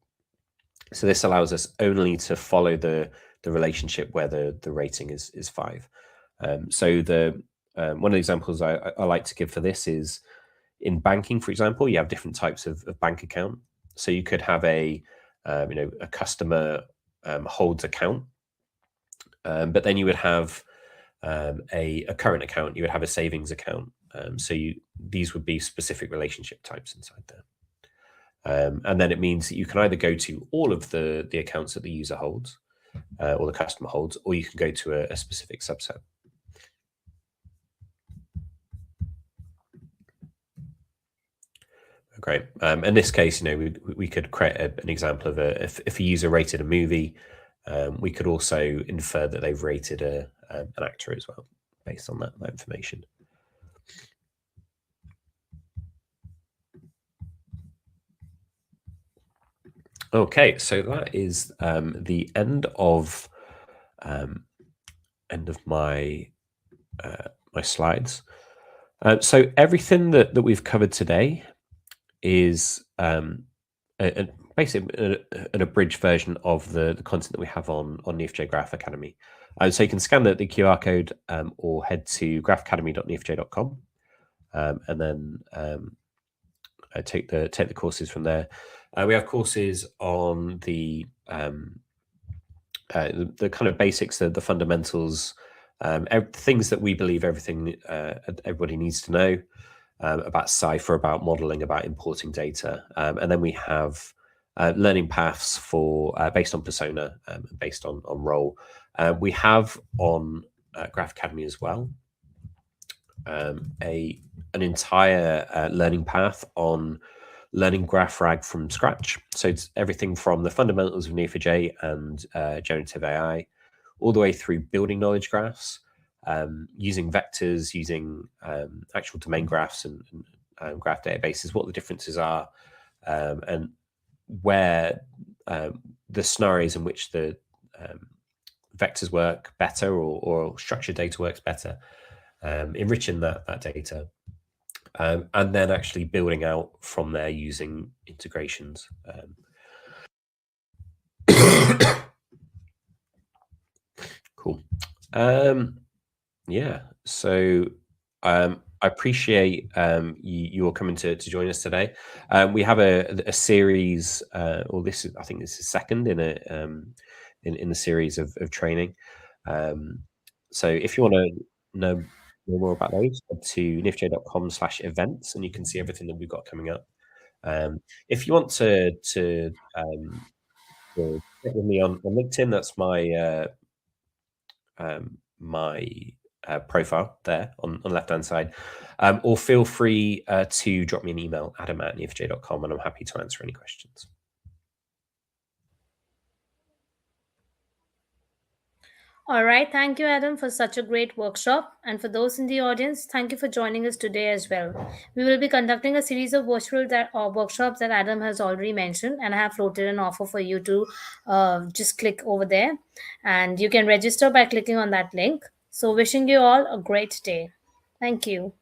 S1: So this allows us only to follow the relationship where the rating is 5. So one of the examples I like to give for this is in banking, for example, you have different types of bank account. So you could have a customer holds account, but then you would have a current account. You would have a savings account. So these would be specific relationship types inside there. And then it means that you can either go to all of the accounts that the user holds or the customer holds, or you can go to a specific subset. Great. In this case, we could create an example of if a user rated a movie, we could also infer that they've rated an actor as well, based on that information. Okay, so that is the end of my my slides. So everything that we've covered today is basically an abridged version of the content that we have on Neo4j Graph Academy. So you can scan the QR code or head to graphacademy.neo4j.com and then take the courses from there. We have courses on the kind of basics, the fundamentals, things that we believe everybody needs to know about Cypher, about modeling, about importing data, and then we have learning paths for based on persona, based on role. We have on Graph Academy as well an entire learning path on learning GraphRag from scratch. So it's everything from the fundamentals of Neo4j and generative AI, all the way through building knowledge graphs, using vectors, using actual domain graphs and graph databases, what the differences are, and where the scenarios in which the vectors work better or structured data works better, enriching that data, and then actually building out from there using integrations. Cool. Yeah, so I appreciate you all coming to join us today. We have a series, or I think this is second in the series of training. So if you want to know more about those, head to neo4j.com/events, and you can see everything that we've got coming up. If you want to get with me on LinkedIn, that's my my profile there on the left-hand side, or feel free to drop me an email, adam@neo4j.com, and I'm happy to answer any questions.
S2: All right. Thank you, Adam, for such a great workshop. And for those in the audience, thank you for joining us today as well. We will be conducting a series of virtual workshops that Adam has already mentioned, and I have floated an offer for you to just click over there. And you can register by clicking on that link. So, wishing you all a great day. Thank you.